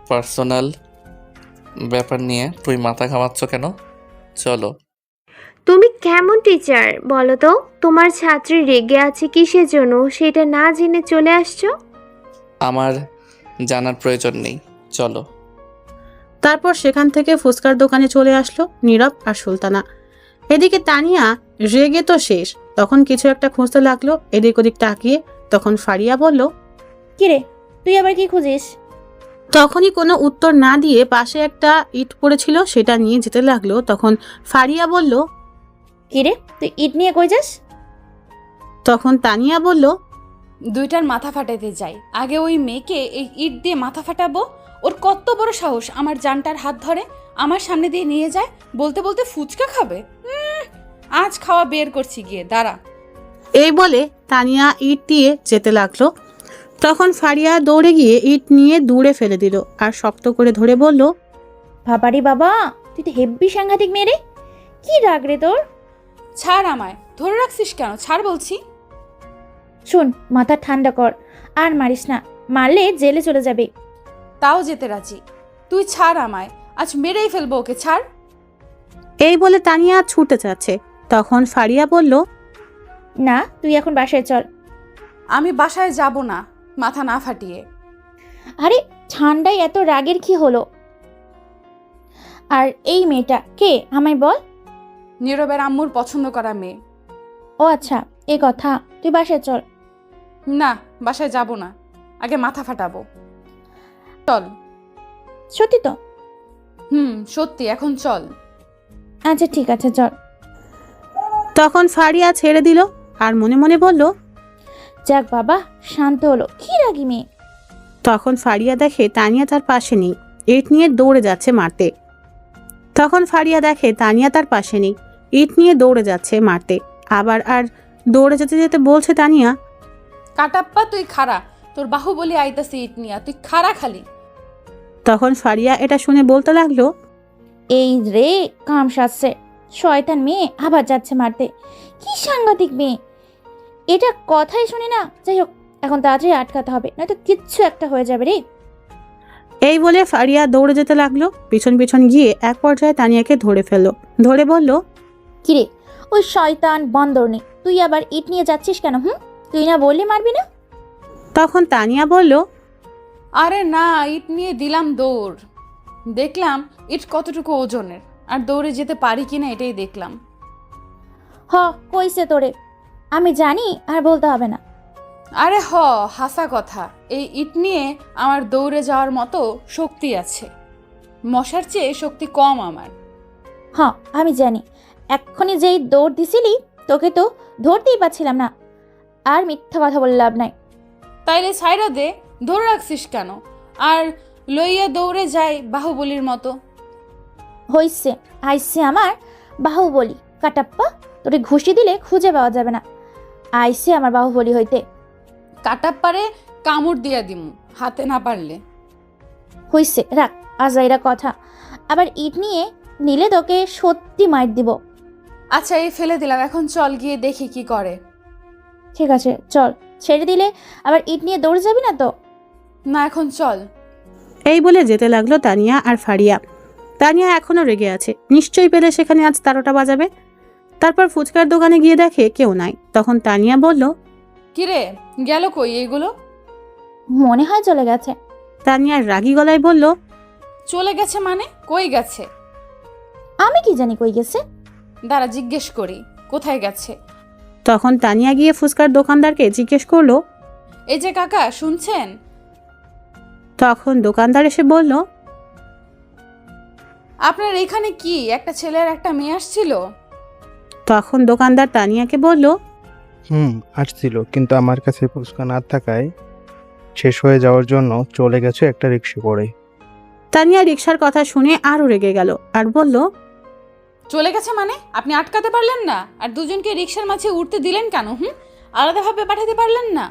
পার্সোনাল ব্যাপার নিয়ে তুই মাথা ঘামাচ্ছ কেন? চলো। তুমি কেমন টিচার বলো তো? তোমার ছাত্রী রেগে আছে কিসের জন্য সেটা না জেনে চলে আসছো। আমার জানার প্রয়োজন নেই, চলো। তারপর সেখান থেকে ফুচকার দোকানে চলে আসলো নীরব আর সুলতানা। এদিকে তানিয়া রেগে তো শেষ। তখন কিছু একটা খুঁজতে লাগলো এদিক ওদিক তাকিয়ে। তখন ফারিয়া বলল, কিরে তুই আবার কি খুঁজিস? তখনই কোনো উত্তর না দিয়ে পাশে একটা ইট পড়েছিল, সেটা নিয়ে যেতে লাগলো। তখন ফারিয়া বলল, কিরে তুই ইট নিয়ে কই যাস? তখন তানিয়া বলল, দুইটার মাথা ফাটাইতে যাই, আগে ওই মেয়েকে এই ইট দিয়ে মাথা ফাটাবো। ওর কত বড় সাহস আমার জানটার হাত ধরে আমার সামনে দিয়ে নিয়ে যায়, বলতে বলতে ফুচকা খাবে। আজ খাওয়া বের করছি গিয়ে, দাঁড়া। এই বলে তানিয়া ইট দিয়ে যেতে লাগলো। তখন ফারিয়া দৌড়ে গিয়ে ইট নিয়ে দূরে ফেলে দিল আর শক্ত করে ধরে বলল, বাবারে বাবা, তুই তো হেব্বি সাংঘাতিক মেরে। কি রাগ রে তোর? ছাড় আমায়, ধরে রাখছিস কেন? ছাড় বলছি। শোন, মাথা ঠান্ডা কর, আর মারিস না, মারলে জেলে চলে যাবে। তাও যেতে রাজি। তুই ছাড় আমায়, আজ মেরেই ফেলবো ওকে, ছাড়। এই বলে তানিয়া ছুটে যাচ্ছে। তখন ফারিয়া বলল, না, তুই এখন বাসায় চল। আমি বাসায় যাব না মাথা না ফাটিয়ে। আরে ঠান্ডায় এত রাগের কি হলো? আর এই মেয়েটা কে আমায় বল। নীরবের আম্মুর পছন্দ করা মেয়ে। ও আচ্ছা, এই কথা। তুই বাসায় চল। না, বাসায় যাব না, আগে মাথা ফাটাবো। চল। সত্যি তো? সত্যি, এখন চল। আচ্ছা ঠিক আছে, চল। তখন ফারিয়া ছেড়ে দিল আর মনে মনে বলল, যাক বাবা, শান্ত হলো। কি রাগি মেয়ে। তখন ফারিয়া দেখে তানিয়া তার পাশে নেই, ইট নিয়ে দৌড়ে যাচ্ছে মারতে। আবার আর দৌড়ে যেতে যেতে বলছে তানিয়া, কাটাপ্পা তুই খাড়া, তোর বাহুবলি আইতাছে ইট নিয়া, তুই খাড়া খালি। তখন ফারিয়া এটা শুনে বলতে লাগলো, এই রে কাম সাজছে, শয়তান মেয়ে আবার যাচ্ছে মারতে। কি সাংঘাতিক মেয়ে, এটা কথাই শুনি না। যাই হোক, এখন তাড়াতাড়ি আটকাতে হবে, নয়তো কিচ্ছু একটা হয়ে যাবে রে। এই বলে ফারিয়া দৌড়ে যেতে লাগলো। পিছন পিছন গিয়ে এক পর্যায়ে তানিয়াকে ধরে ফেললো। ধরে বলল, কিরে ওই শয়তান বন্দরনি, তুই আবার ইট নিয়ে যাচ্ছিস কেন? তুই না বললি মারবি না? তখন তানিয়া বলল, আরে না, ইট নিয়ে দিলাম দৌড়, দেখলাম ইট কতটুকু ওজনের, আর দৌড়ে যেতে পারি কিনা এটাই দেখলাম। কইছে তোরে, আমি জানি, আর বলতে হবে না। আরে হাসা কথা, এই ইট নিয়ে আমার দৌড়ে যাওয়ার মতো শক্তি আছে, মশার চেয়ে শক্তি কম আমার। আমি জানি, এক্ষুনি যেই দৌড় দিছিলি তোকে তো ধরতেই পারছিলাম না। আর মিথ্যা কথা বলে লাভ নাই। তাইলে ছাইরা দে, ধরে রাখছিস কেন? আর লইয়া দৌড়ে যায় বাহুবলির মতো। হইছে, আইসে আমার বাহুবলি। কাটাপ্পা, তোরে ঘুষি দিলে খুঁজে পাওয়া যাবে না। আইসে আমার বাহুবলি হইতে। কাটাপ্পারে কামড় দিয়া দিমু, হাতে না পারলে। হইছে, রাখ আজাইরা কথা। আবার ইট নিয়ে নিলে তোকে সত্যি মাইর দিব। আচ্ছা, এই ফেলে দিলাম, এখন চল গিয়ে দেখি কি করে। ঠিক আছে চল, ছেড়ে দিলে আবার ইট নিয়ে দৌড়ে যাবি না তো? না, এখন চল। এই বলে যেতে লাগলো তানিয়া আর ফারিয়া। তানিয়া এখনো রেগে আছে, নিশ্চয়ই পেলে সেখানে আজ 13টা বাজাবে। তারপর ফুচকার দোকানে গিয়ে দেখে কেউ নাই। তখন তানিয়া বলল, কিরে, গেল কই এইগুলো? মনে হয় চলে গেছে। তানিয়ার রাগী গলায় বলল, চলে গেছে মানে? কই গেছে? আমি কি জানি কই গেছে। দাঁড়া, জিজ্ঞেস করি কোথায় গেছে। তখন তানিয়া গিয়ে ফুচকার দোকানদারকে জিজ্ঞেস করলো। এই যে কাকা, শুনছেন? তখন দোকানদার এসে বলল, আপনার এখানে কি একটা ছেলে আর একটা মেয়ে আসছিল? তখন দোকানদার তানিয়াকে বলল, আসছিল, কিন্তু আমার কাছে ফুচকা না থাকায় শেষ হয়ে যাওয়ার জন্য চলে গেছে একটা রিক্সা করে। তানিয়া রিক্সার কথা শুনে আরো রেগে গেল আর বলল, চলে গেছে মানে? আপনি আটকাতে পারলেন না? আর দুজনকে রিক্সার মাঝে উঠতে দিলেন কেন? আলাদাভাবে পাঠাতে পারলেন না?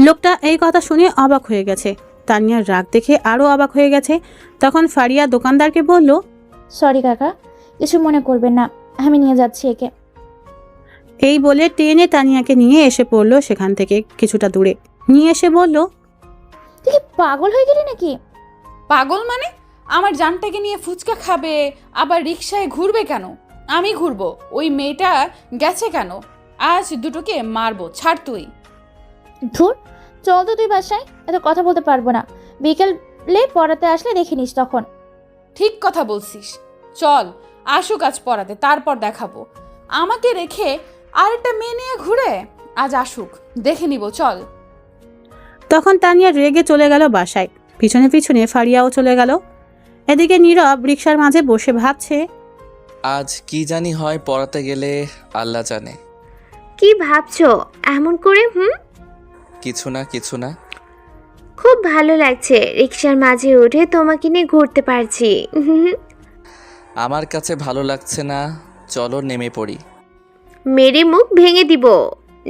লোকটা এই কথা শুনে অবাক হয়ে গেছে। তানিয়ার রাগ দেখে আরো অবাক হয়ে গেছে। তখন ফারিয়া দোকানদারকে বলল, সরি কাকা, কিছু মনে করবেন না, আমি নিয়ে যাচ্ছি একে। এই বলে টেনে তানিয়াকে নিয়ে এসে পড়লো সেখান থেকে কিছুটা দূরে। নিয়ে এসে বলল, তুই কি পাগল হয়ে গেলি নাকি? পাগল মানে? আমার জানটাকে নিয়ে ফুচকা খাবে, আবার রিক্সায় ঘুরবে কেন? আমি ঘুরবো? ওই মেয়েটা গেছে কেন? আজ দুটোকে মারবো, ছাড় তুই। ধুর, চল তো তুই বাসায়, এত কথা বলতে পারবো না। বিকেলে পড়াতে আসলে দেখে নিস তখন। ঠিক কথা বলছিস, চল আসুক আজ পড়াতে, তারপর দেখাবো। আমাকে রেখে আরেকটা মেয়ে নিয়ে ঘুরে? আজ আসুক, দেখে নিব, চল। তখন তানিয়া রেগে চলে গেল বাসায়। পিছনে পিছনে ফারিয়াও চলে গেল। এদিকে নীরব রিক্সার মাঝে বসে ভাবছে, আজ কি জানি হয়, পড়াতে গেলে আল্লাহ জানে। কি ভাবছো এমন করে? কিছু না। খুব ভালো লাগছে রিক্সার মাঝে উঠে তোমাকে নিয়ে ঘুরতে পারছি। আমার কাছে ভালো লাগছে না, চলো নেমে পড়ি। মেরে মুখ ভেঙে দিব,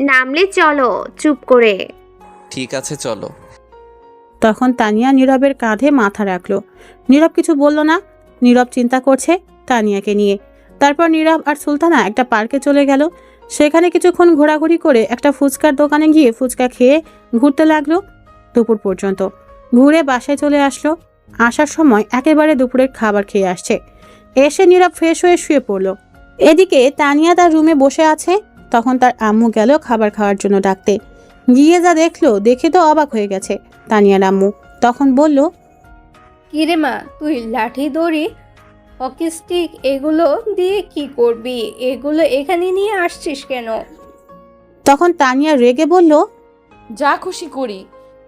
নামলে চলো চুপ করে। ঠিক আছে চলো। তখন তানিয়া নীরবের কাঁধে মাথা রাখলো। নীরব কিছু বলল না। নীরব চিন্তা করছে তানিয়াকে নিয়ে। তারপর নীরব আর সুলতানা একটা পার্কে চলে গেল। সেখানে কিছুক্ষণ ঘোরাঘুরি করে একটা ফুচকার দোকানে গিয়ে ফুচকা খেয়ে ঘুরতে লাগলো দুপুর পর্যন্ত। ঘুরে বাসায় চলে আসলো। আসার সময় একেবারে দুপুরের খাবার খেয়ে আসছে। এসে নীরব ফ্রেশ হয়ে শুয়ে পড়লো। এদিকে তানিয়া তার রুমে বসে আছে। তখন তার আম্মু গেল খাবার খাওয়ার জন্য ডাকতে। গিয়ে যা দেখলো, দেখে তো অবাক হয়ে গেছে তানিয়ার আম্মু। তখন বলল, কিরে মা, তুই লাঠি দড়ি হকি স্টিক এগুলো দিয়ে কি করবি? এগুলো এখানে নিয়ে আসছিস কেন? তখন তানিয়া রেগে বলল, যা খুশি করি,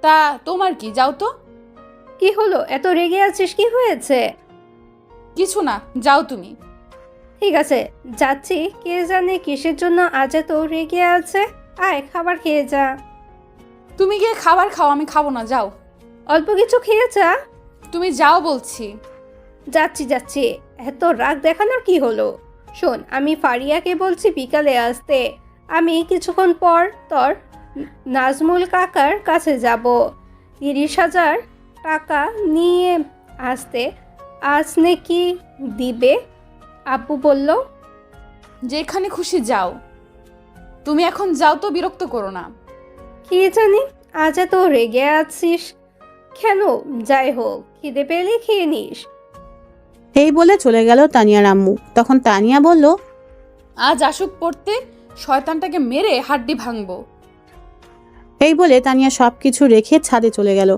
তা তোমার কি? যাও তো। কি হলো, এত রেগে আছিস? কি হয়েছে? কিছু না, যাও তুমি। ঠিক আছে, যাচ্ছি। কে জানে কিসের জন্য আজ এত রেগে আছে। আয়, খাবার খেয়ে যা। তুমি গিয়ে খাবার খাও, আমি খাবো না, যাও। অল্প কিছু খেয়ে যা। তুমি যাও বলছি। যাচ্ছি। এত রাগ দেখানোর কি হলো? শোন, আমি ফারিয়াকে বলছি বিকালে আসতে। আমি কিছুক্ষণ পর তোর নাজমুল কাকার কাছে যাব। 30,000 টাকা নিয়ে আসতে। আজ নাকি দিবে, আব্বু বলল। যেখানে খুশি যাও, তুমি এখন যাও তো, বিরক্ত করো না। কি জানি আজ এত রেগে আছিস কেন? যাই হোক, খিদে পেলে খেয়ে নিস। এই বলে চলে গেল তানিয়ার আম্মু। তখন তানিয়া বলল, আজ আসুক পড়তে, শয়তানটাকে মেরে হাড্ডি ভাঙবো। এই বলে তানিয়া সব কিছু রেখে ছাদে চলে গেল।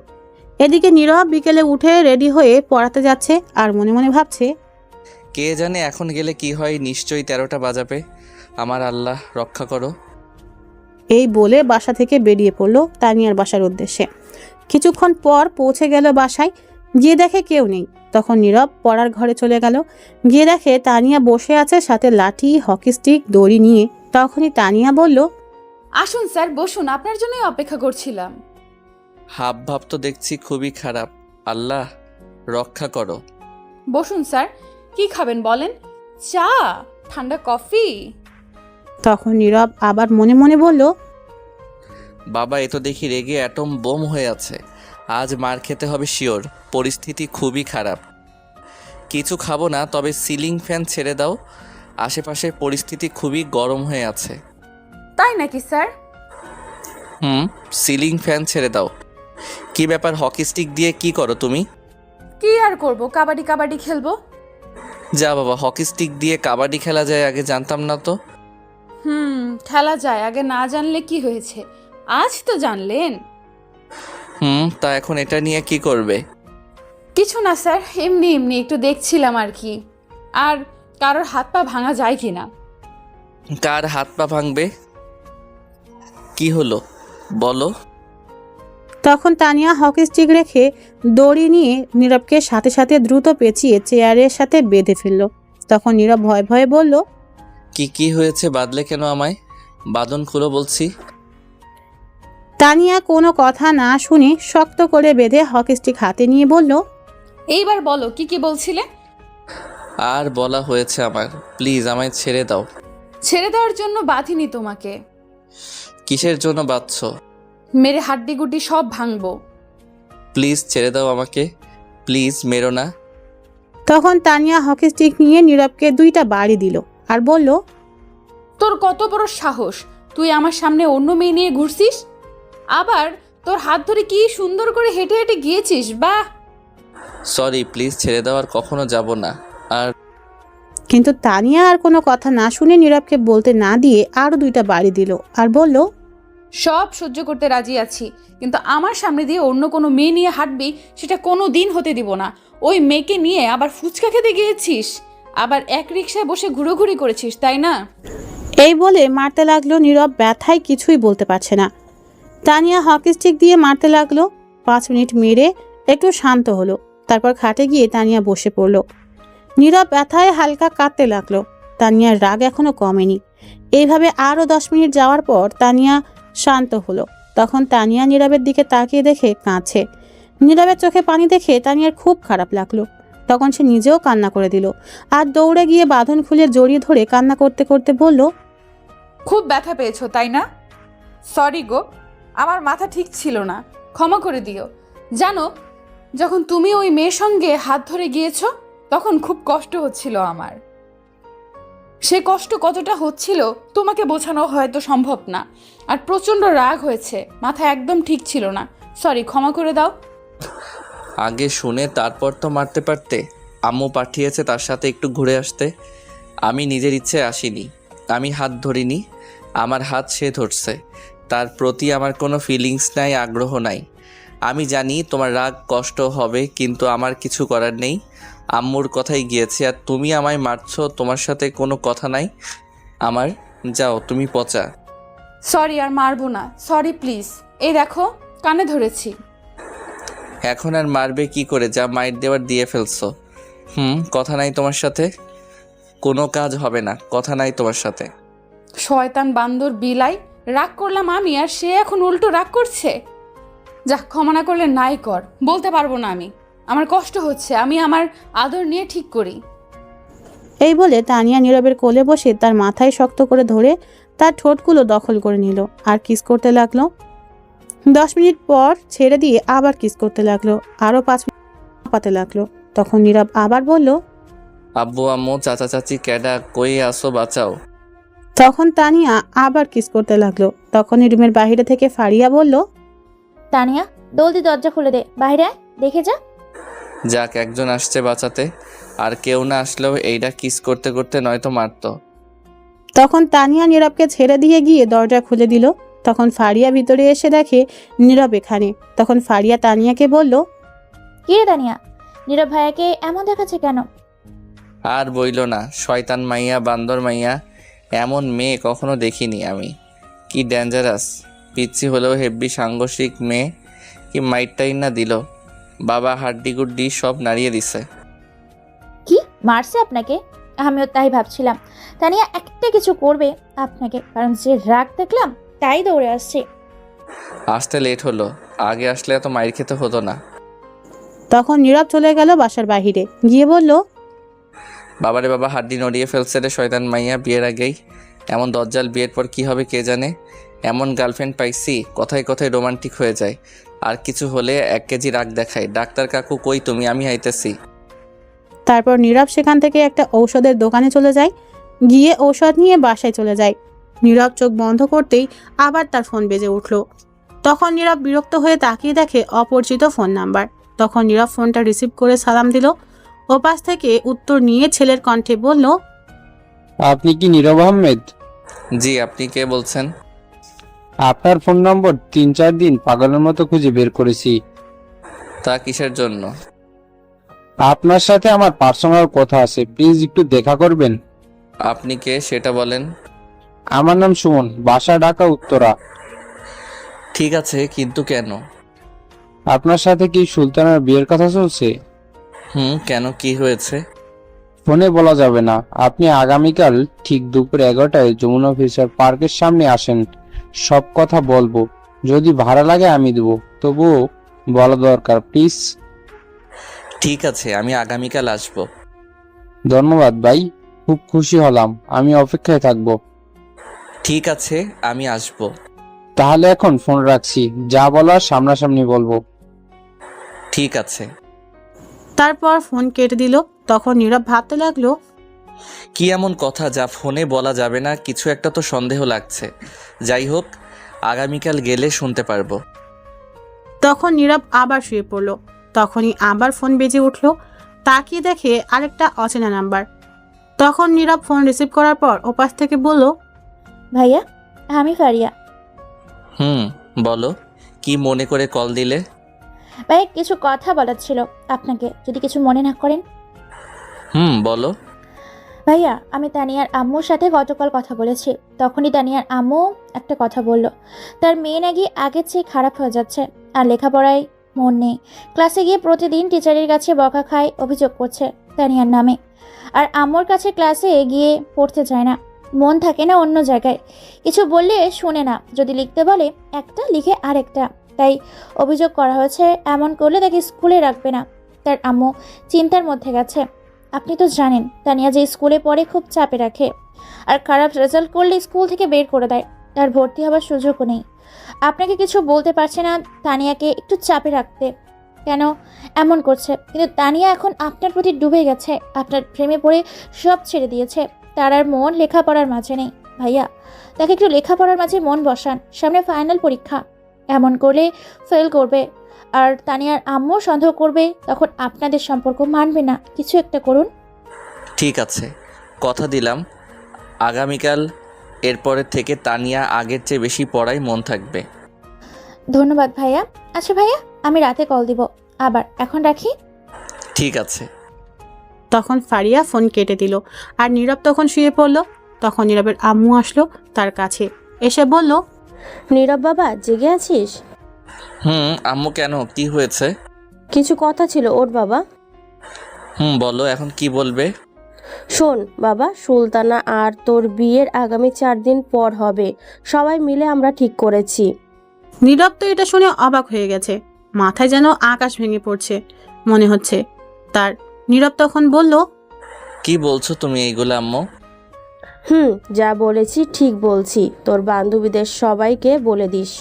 এদিকে নীরব বিকেলে উঠে রেডি হয়ে পড়াতে যাচ্ছে আর মনে মনে ভাবছে, কে জানে এখন গেলে কি হয়, নিশ্চয়ই 13টা বাজাবে। আমার আল্লাহ রক্ষা করো। এই বলে বাসা থেকে বেরিয়ে পড়ল তানিয়ার বাসার উদ্দেশ্যে। কিছুক্ষণ পর পৌঁছে গেল বাসায়। গিয়ে দেখে কেউ নেই। তখন নীরব পড়ার ঘরে চলে গেল। গিয়ে দেখে তানিয়া বসে আছে, সাথে লাঠি, হকি স্টিক, দড়ি নিয়ে। তখনই তানিয়া বলল, আসুন স্যার, বসুন, আপনার জন্যই অপেক্ষা করছিলাম। হাব ভাব তো দেখছি খুবই খারাপ। আল্লাহ রক্ষা করো। বসুন স্যার, কি খাবেন বলেন? চা, ঠান্ডা কফি? তখন নীরব আবার মনে মনে বলল, বাবা এ তো দেখি রেগে অ্যাটম বোম হয়ে আছে। আজ মার খেতে হবে শিওর। পরিস্থিতি খুবই খারাপ। কিছু খাবো না, তবে সিলিং ফ্যান ছেড়ে দাও। আশেপাশের পরিস্থিতি খুবই গরম হয়ে আছে। তাই নাকি স্যার? সিলিং ফ্যান ছেড়ে দাও। কি ব্যাপার, হকি স্টিক দিয়ে কি করো তুমি? কি আর করব, কাবাডি খেলবো। যা বাবা, হকি স্টিক দিয়ে কাবাডি খেলা যায়, আগে জানতাম না তো। খেলা যায়, আগে না জানলে কি হয়েছে, আজ তো জানলেন। তা এখন এটা নিয়ে কি করবে? কিছু না স্যার, এমনি একটু দেখছিলাম আর কি। আর কারোর হাত পা ভাঙা যায় কি না। কার হাত পা ভাঙবে? কি হলো বলো। তখন তানিয়া হকি স্টিক রেখে দড়ি নিয়ে নীরবকে সাথে সাথে দ্রুত পেঁচিয়ে চেয়ারের সাথে বেঁধে ফেলল। তখন নীরব ভয়ে ভয়ে বলল, কি হয়েছে, বাদলে কেন আমায়? বাঁধন খুলো বলছি। তানিয়া কোনো কথা না শুনে শক্ত করে বেঁধে হকি স্টিক হাতে নিয়ে বলল, এইবার বলো, কি বলছিলে? আর বলা হয়েছে আমার, প্লিজ আমায় ছেড়ে দাও। ছেড়ে দেওয়ার জন্য বাঁধিনি তোমাকে। কিসের জন্য বাঁধছো? মেরে হাড্ডি গুড্ডি সব ভাঙবো। প্লিজ ছেড়ে দাও আমাকে, প্লিজ মেরো না। তখন তানিয়া হকি স্টিক নিয়ে নীরবকে 2টা বাড়ি দিল আর বলল, তোর কত বড় সাহস, তুই আমার সামনে অন্য মেয়ে নিয়ে ঘুরছিস, আবার তোর হাত ধরে কি সুন্দর করে হেঁটে হেঁটে গিয়েছিস। বাহ। সরি, প্লিজ ছেড়ে দাও, আর কখনো যাব না। আর কিন্তু তানিয়া আর কোনো কথা না শুনে নীরবকে বলতে না দিয়ে আরো 2টা বাড়ি দিল আর বলল, সব সহ্য করতে রাজি আছি, কিন্তু আমার সামনে দিয়ে অন্য কোনো মেয়ে নিয়ে হাঁটবি, সেটা কোনো দিন হতে দিব না। ওই মেয়েকে নিয়ে আবার ফুচকা খেতে গিয়েছিস, আবার এক রিকশায় বসে ঘুরোঘুরি করেছিস, তাই না? এই বলে মারতে লাগলো। নীরব ব্যথায় কিছুই বলতে পারছে না। তানিয়া হকি স্টিক দিয়ে মারতে লাগলো। 5 মিনিট মেরে একটু শান্ত হলো। তারপর খাটে গিয়ে তানিয়া বসে পড়ল। নীরব ব্যথায় হালকা কাঁদতে লাগলো। তানিয়ার রাগ এখনো কমেনি। এইভাবে আরও 10 মিনিট যাওয়ার পর তানিয়া শান্ত হলো। তখন তানিয়া নীরবের দিকে তাকিয়ে দেখে কাঁদছে। নীরবের চোখে পানি দেখে তানিয়ার খুব খারাপ লাগলো। তখন সে নিজেও কান্না করে দিল আর দৌড়ে গিয়ে বাঁধন খুলে জড়িয়ে ধরে কান্না করতে করতে বলল, খুব ব্যথা পেয়েছো তাই না? সরি গো, আমার মাথা ঠিক ছিল না, ক্ষমা করে দিও। জানো, যখন তুমি ওই মেয়ের সঙ্গে হাত ধরে গিয়েছো, তখন খুব কষ্ট হচ্ছিল আমার। সে কষ্ট কতটা হচ্ছিল তোমাকে বোঝানো হয়তো সম্ভব না। আর প্রচণ্ড রাগ হয়েছে, মাথা একদম ঠিক ছিল না। সরি, ক্ষমা করে দাও। আগে শুনে তারপর তো মারতে পারতে। আম্মু পাঠিয়েছে তার সাথে একটু ঘুরে আসতে। আমি নিজের ইচ্ছে আসিনি, আমি হাত ধরিনি, আমার হাত সে ধরছে। তার প্রতি আমার কোনো ফিলিংস নাই, আগ্রহ নাই। আমি জানি তোমার রাগ কষ্ট হবে, কিন্তু আমার কিছু করার নেই। আম্মুর কথাই গিয়েছে, আর তুমি আমায় মারছো, তোমার সাথে কোনো কথা নাই আমার। যাও তুমি পচা। সরি, আর মারবো না, সরি প্লিজ। এই দেখো কানে ধরেছি। এখন আর মারবে কি করে? যা মাইর দেওয়ার দিয়ে ফেলছো। কথা নাই তোমার সাথে, কোনো কাজ হবে না, কথা নাই তোমার সাথে। শয়তান বান্দর বিলাই, রাগ করলাম আমি আর সে এখন উল্টো রাগ করছে। যা, ক্ষমা না করলে নাই কর, বলতে পারবো না আমি। আমার কষ্ট হচ্ছে, আমি আমার আদর নিয়ে ঠিক করি। এই বলে তানিয়া নীরবের কোলে বসে তার মাথায় শক্ত করে ধরে তার ঠোঁটগুলো দখল করে নিল আর কিস করতে লাগলো। 10 মিনিট পর ছেড়ে দিয়ে আবার কিস করতে লাগলো, আরো 5 মিনিট পাতে লাগলো। তখন নীরব আবার বলল, আব্বু আম্মু চাচা চাচি ক্যাডা, কই আসো, বাঁচাও। তখন তানিয়া আবার কিস করতে লাগলো। তখনই রুমের বাইরে থেকে ফারিয়া বলল, তানিয়া জলদি দরজা খুলে দে, বাইরে আয়, দেখে যা। যাক, একজন আসছে বাঁচাতে, আর কেউ না আসলেও এইটা কিস করতে করতে নয়তো মারতো। তখন তানিয়া নীরবকে ছেড়ে দিয়ে গিয়ে দরজা খুলে দিল। তখন ফারিয়া ভিতরে এসে দেখে নীরব এখানে। তখন ফারিয়া তানিয়াকে বলল, কি রে তানিয়া, নীরব ভাইয়াকে এমন দেখাচ্ছে কেন? আর বইল না, শয়তান মাইয়া, বান্দর মাইয়া, এমন মেয়ে কখনো দেখিনি আমি। কি ডেঞ্জারাস, পিচ্ছি হলেও হেব্বি সাংঘর্ষিক মেয়ে। কি মাইটটাই না দিল, বাবা হাড্ডি গুড্ডি সব নাড়িয়ে দিছে। কি মারছে আপনাকে? আমিও তাই ভাবছিলাম তানিয়া একটা কিছু করবে আপনাকে, কারণ যে রাগ দেখলাম তাই দৌড়ে আসছে। আসতে লেট হলো, আগে আসলে এত মাইর খেতে হতো না। তখন নীরব চলে গেল বাসার বাহিরে গিয়ে বলল, বাবারে বাবা, হাড্ডি নড়িয়ে ফেলছে রে শয়তান মাইয়া, বিয়ের আগেই এমন দজ্জাল, বিয়ের পর কি হবে কে জানে। এমন গার্লফ্রেন্ড পাইছি, কথায় কথায় রোমান্টিক হয়ে যায়, আর কিছু হলে 1 কেজি রাগ দেখায়। ডাক্তার কাকু কই তুমি, আমি আইতেছি। তারপর নীরব সেখান থেকে একটা ঔষধের দোকানে চলে যায়, গিয়ে ঔষধ নিয়ে বাসায় চলে যায়। নীরব চোখ বন্ধ করতেই আবার তার ফোন বেজে উঠল। তখন নীরব বিরক্ত হয়ে তাকিয়ে দেখে অপরিচিত ফোন নাম্বার। তখন নীরব ফোনটা রিসিভ করে সালাম দিল। ওপাশ থেকে উত্তর নিয়ে ছেলের কণ্ঠে বলল, আপনি কি নীরব আহমেদ? জি, আপনি কে বলছেন? আপনার ফোন নম্বর 3-4 দিন পাগলের মতো খুঁজে বের করেছি। তা কিসের জন্য? আপনার সাথে আমার পার্সোনাল কথা আছে, প্লিজ একটু দেখা করবেন। আপনি কে সেটা বলেন। আমার নাম সুমন, বাসা ঢাকা উত্তরা। ঠিক আছে, কিন্তু কেন? আপনার সাথে কি সুলতানার বিয়ের কথা চলছে? কেন, কি হয়েছে? ফোনে বলা যাবে না। আপনি আগামীকাল ঠিক দুপুর 11টায় যমুনা ফিউচার পার্কের সামনে আসেন, সব কথা বলবো। যদি ভাড়া লাগে আমি দেবো, তবুও বলা দরকার, প্লিজ। ঠিক আছে, আমি আগামীকাল আসবো। ধন্যবাদ ভাই, খুব খুশি হলাম। আমি অপেক্ষায় থাকবো। ঠিক আছে, আমি আসবো। তাহলে এখন ফোন রাখছি, যা বলার সামনাসামনি বলবো। ঠিক আছে। তারপর ফোন কেটে দিল। তখন নীরব ভাবতে লাগলো, কি এমন কথা যা ফোনে বলা যাবে না? কিছু একটা তো সন্দেহ লাগছে। যাই হোক, আগামীকাল গেলে শুনতে পারবো। তখন নীরব আবার শুয়ে পড়ল। তখনই আবার ফোন বেজে উঠল। তাকিয়ে দেখে আরেকটা অচেনা নাম্বার। তখন নীরব ফোন রিসিভ করার পর ওপাশ থেকে বলল, ভাইয়া, আমি ফারিয়া। বলো, কি মনে করে কল দিলে? ভাইয়া, কিছু কথা বলার ছিল আপনাকে, যদি কিছু মনে না করেন। বলো। ভাইয়া, আমি তানিয়ার আম্মুর সাথে গতকাল কথা বলেছি। তখনই তানিয়ার আম্মু একটা কথা বলল, তার মেয়ে নাকি আগের চেয়ে খারাপ হয়ে যাচ্ছে, আর লেখাপড়ায় মন নেই। ক্লাসে গিয়ে প্রতিদিন টিচারের কাছে বকা খায়, অভিযোগ করছে তানিয়ার নামে। আর আম্মুর কাছে ক্লাসে গিয়ে পড়তে চায় না, মন থাকে না অন্য জায়গায়। কিছু বললে শোনে না, যদি লিখতে বলে একটা লিখে আরেকটা। তাই অভিযোগ করা হয়েছে, এমন করলে তাকে স্কুলে রাখবে না। তার আম্মু চিন্তার মধ্যে গেছে। আপনি তো জানেন তানিয়া যে স্কুলে পড়ে খুব চাপে রাখে, আর খারাপ রেজাল্ট করলে স্কুল থেকে বের করে দেয়, আর ভর্তি হওয়ার সুযোগও নেই। আপনাকে কিছু বলতে পারছে না তানিয়াকে একটু চাপে রাখতে, কেন এমন করছে। কিন্তু তানিয়া এখন আপনার প্রতি ডুবে গেছে, আপনার প্রেমে পড়ে সব ছেড়ে দিয়েছে। তার আর মন লেখাপড়ার মাঝে নেই। ভাইয়া, তাকে একটু লেখাপড়ার মাঝে মন বসান, সামনে ফাইনাল পরীক্ষা। এমন করলে ফেল করবে, আর তানিয়ার আম্মু সন্দেহ করবে, তখন আপনাদের সম্পর্ক মানবে না। কিছু একটা করুন। ঠিক আছে, কথা দিলাম আগামীকাল এরপরের থেকে তানিয়া আগের চেয়ে বেশি পড়ায় মন থাকবে। ধন্যবাদ ভাইয়া, আচ্ছা ভাইয়া, আমি রাতে কল দিব আবার, এখন রাখি। ঠিক আছে। তখন ফারিয়া ফোন কেটে দিল আর নীরব তখন শুয়ে পড়ল। তখন নীরবের আম্মু আসলো তার কাছে, এসে বলল, নীরব বাবা জেগে আছিস? আম্মু কেন, কি হয়েছে? কিছু কথা ছিল ওর বাবা। বলো, এখন কি বলবে? শোন বাবা, সুলতানা আর তোর বিয়ের আগামী 4 দিন পর হবে, সবাই মিলে আমরা ঠিক করেছি। নীরব তো এটা শুনে অবাক হয়ে গেছে, মাথায় যেন আকাশ ভেঙে পড়ছে মনে হচ্ছে তার। নীরব তখন বলল, কি বলছো তুমি এইগুলো আম্মু? যা বলেছি ঠিক বলছি, তোর বান্ধবীদের সবাইকে বলে দিস।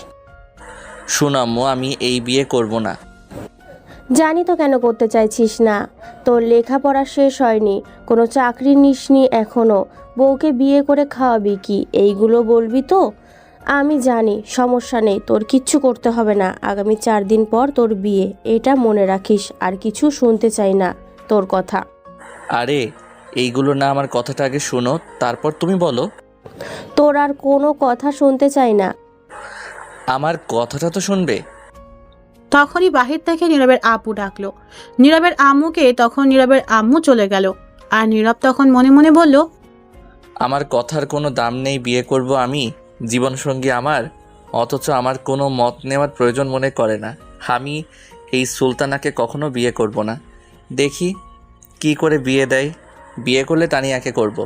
শোনো আম্মু, আমি এই বিয়ে করব না। জানি তো কেন করতে চাইছিস না, তোর লেখাপড়া শেষ হয়নি, কোনো চাকরি নিসনি এখনো, বউকে বিয়ে করে খাওয়াবি কি, এইগুলো বলবি তো? আমি জানি, সমস্যা নেই, তোর কিচ্ছু করতে হবে না, আগামী 4 দিন পর তোর বিয়ে, এটা মনে রাখিস, আর কিছু শুনতে চাই না তোর কথা। আরে এইগুলো না, আমার কথাটা আগে শোনো, তারপর তুমি বলো। তোর আর কোনো কথা শুনতে চাই না। আমার কথাটা তো শুনবে। তখনই বাহির থেকে নীরবের আপু ডাকলো নীরবের আম্মুকে। তখন নীরবের আম্মু চলে গেল আর নীরব তখন মনে মনে বলল, আমার কথার কোনো দাম নেই, বিয়ে করব আমি, জীবনসঙ্গী আমার, অথচ আমার কোনো মত নেওয়ার প্রয়োজন মনে করে না। আমি এই সুলতানাকে কখনো বিয়ে করব না, দেখি কি করে বিয়ে দেয়, বিয়ে করলে তানিয়াকে করব।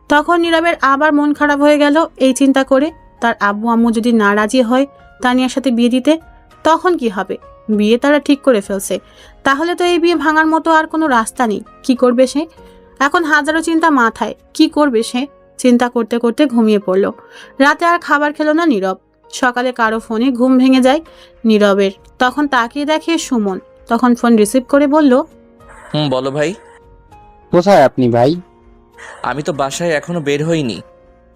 তখন নীরবের আবার মন খারাপ হয়ে গেল এই চিন্তা করে, তার আব্বু আম্মু যদি না রাজি হয় তানিয়ার সাথে বিয়ে দিতে, তখন কি হবে? বিয়ে তারা ঠিক করে ফেলছে, তাহলে তো এই বিয়ে ভাঙার মতো আর কোনো রাস্তা নেই। কি করবে সে? এখন হাজারো চিন্তা মাথায়, কি করবে সে? চিন্তা করতে করতে ঘুমিয়ে পড়ল। রাতে আর খাবার খেলো না নীরব। সকালে কারো ফোনে ঘুম ভেঙে যায় নীরবের। তখন তাকিয়ে দেখে সুমন। তখন ফোন রিসিভ করে বলল, বলো ভাই। কোথায় আপনি ভাই? আমি তো বাসায় এখনো বের হইনি।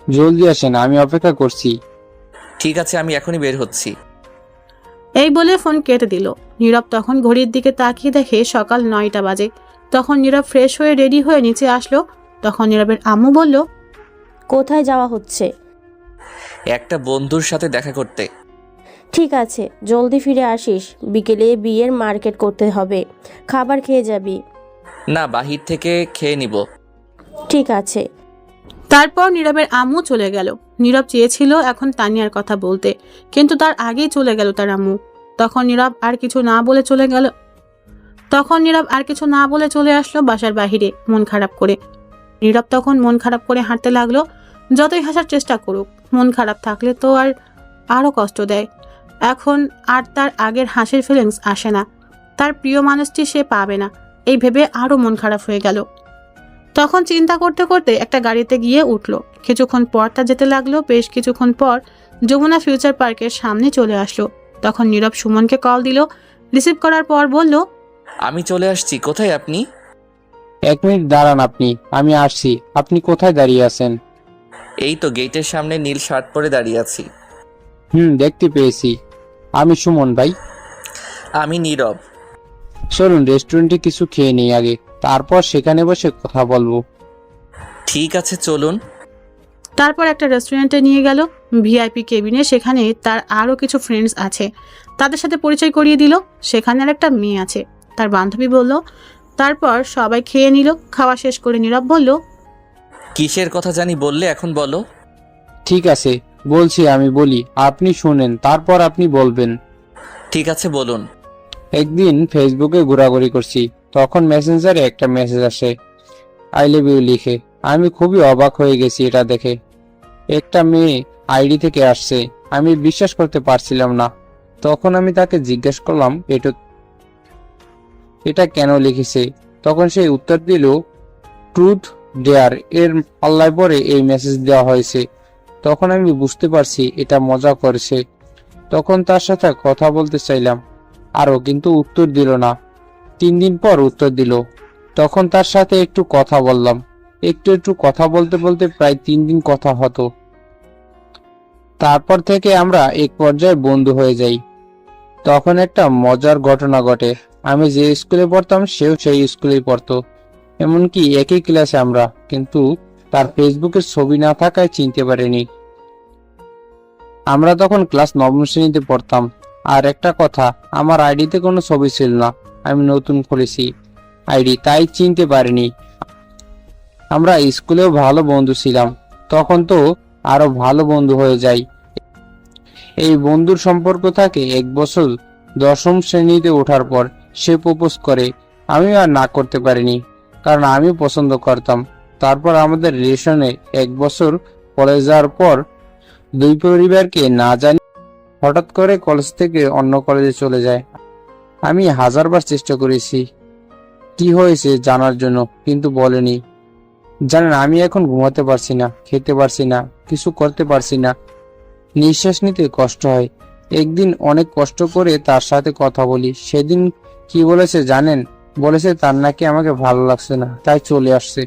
জলদি আসেন, আমি অপেক্ষা করছি। ঠিক আছে, আমি এখনই বের হচ্ছি। এই বলে ফোন কেটে দিল। নীরব তখন ঘড়ির দিকে তাকিয়ে দেখে সকাল 9টা বাজে। তখন নীরব ফ্রেশ হয়ে রেডি হয়ে নিচে আসলো। তখন নীরবের আম্মু বলল, কোথায় যাওয়া হচ্ছে? একটা বন্ধুর সাথে দেখা করতে। ঠিক আছে, জলদি ফিরে আসিস, বিকেলে বিয়ের মার্কেট করতে হবে, খাবার খেয়ে যাবি। না, বাহির থেকে খেয়ে নিব। ঠিক আছে। তারপর নীরবের আম্মু চলে গেল। নীরব চেয়েছিল এখন তানিয়ার কথা বলতে, কিন্তু তার আগেই চলে গেল তার আম্মু। তখন নীরব আর কিছু না বলে চলে আসলো বাসার বাহিরে মন খারাপ করে। নীরব তখন মন খারাপ করে হাঁটতে লাগলো। যতই হাসার চেষ্টা করুক, মন খারাপ থাকলে তো আরো কষ্ট দেয়। এখন আর তার আগের হাসির ফিলিংস আসে না। তার প্রিয় মানুষটি সে পাবে না, এই ভেবে আরো মন খারাপ হয়ে গেল। তখন চিন্তা করতে করতে একটা গাড়িতে গিয়ে উঠলো। কিছুক্ষণ পর তা যেতে লাগলো। বেশ কিছুক্ষণ পর যমুনা ফিউচার পার্কের সামনে চলে আসলো। তখন নীরব সুমনকে কল দিল। রিসিভ করার পর বলল, আমি চলে আসছি। কোথায় আপনি? 1 মিনিট দাঁড়ান আপনি, আমি আসছি। আপনি কোথায় দাঁড়িয়ে আছেন? এই তো গেটের সামনে নীল শার্ট পরে দাঁড়িয়ে আছি। দেখতে পেয়েছি। আমি সুমন ভাই। আমি নীরব। চলুন রেস্টুরেন্টে কিছু খেয়ে নিই আগে, তারপর সেখানে বসে কথা বলবো। ঠিক আছে, চলুন। তারপর একটা রেস্টুরেন্টে নিয়ে গেল, ভিআইপি কেবিনে। সেখানে তার আরো কিছু ফ্রেন্ডস আছে, তাদের সাথে পরিচয় করিয়ে দিল। সেখানে আর একটা মেয়ে আছে, তার বান্ধবী বলল। তারপর সবাই খেয়ে নিল। খাওয়া শেষ করে নীরব বলল, কিসের কথা জানি বললে, এখন বলো। ঠিক আছে বলছি, আমি বলি, আপনি শুনেন, তারপর আপনি বলবেন। ঠিক আছে, বলুন। একদিন ফেসবুকে ঘোরাঘুরি করছি, তখন মেসেঞ্জারে একটা মেসেজ আসে, আই লাভ ইউ লিখে। আমি খুবই অবাক হয়ে গেছি এটা দেখে। একটা মেয়ে আইডি থেকে আসছে, আমি বিশ্বাস করতে পারছিলাম না। তখন আমি তাকে জিজ্ঞেস করলাম এটা কেন লিখেছে। তখন সে উত্তর দিল, ট্রুথ ডেয়ার এর পাল্লায় পরে এই মেসেজ দেওয়া হয়েছে। তখন আমি বুঝতে পারছি এটা মজা করেছে। তখন তার সাথে কথা বলতে চাইলাম আরো, কিন্তু উত্তর দিল না। 3 দিন পর উত্তর দিল। তখন তার সাথে একটু কথা বললাম। একটু কথা বলতে বলতে প্রায় 3 দিন কথা হতো। তারপর থেকে আমরা এক পর্যায়ে বন্ধু হয়ে যাই। তখন একটা মজার ঘটনা ঘটে। আমি যে স্কুলে পড়তাম সেও সেই স্কুলেই পড়তো, এমনকি একই ক্লাসে আমরা, কিন্তু তার ফেসবুকের ছবি না থাকায় চিনতে পারিনি। আমরা তখন ক্লাস 9ম শ্রেণীতে পড়তাম। আর একটা কথা, আমার আইডিতে কোনো ছবি ছিল না, আমি নতুন খুলেছি আইডি, তাই চিনতে পারিনি। আমরা স্কুলেও ভালো বন্ধু ছিলাম, তখন তো আরো ভালো বন্ধু হয়ে যাই। এই বন্ধুর সম্পর্ক থাকে 1 বছর। 10ম শ্রেণীতে ওঠার পর সে প্রপোজ করে, আমি আর না করতে পারিনি, কারণ আমি পছন্দ করতাম। তারপর আমাদের রিলেশনে 1 বছর কলেজ যাওয়ার পর 2 পরিবারকে না জানি হঠাৎ করে কলেজ থেকে অন্য কলেজে চলে যায়। আমি 1000বার চেষ্টা করেছি কি হয়েছে জানার জন্য, কিন্তু বলেনি। জানেন, আমি এখন ঘুমাতে পারছি না, খেতে পারছি না, কিছু করতে পারছি না, নিঃশ্বাস নিতে কষ্ট হয়। একদিন অনেক কষ্ট করে তার সাথে কথা বলি। সেদিন কি বলেছে জানেন? বলেছে তার নাকি আমাকে ভালো লাগছে না, তাই চলে আসছে।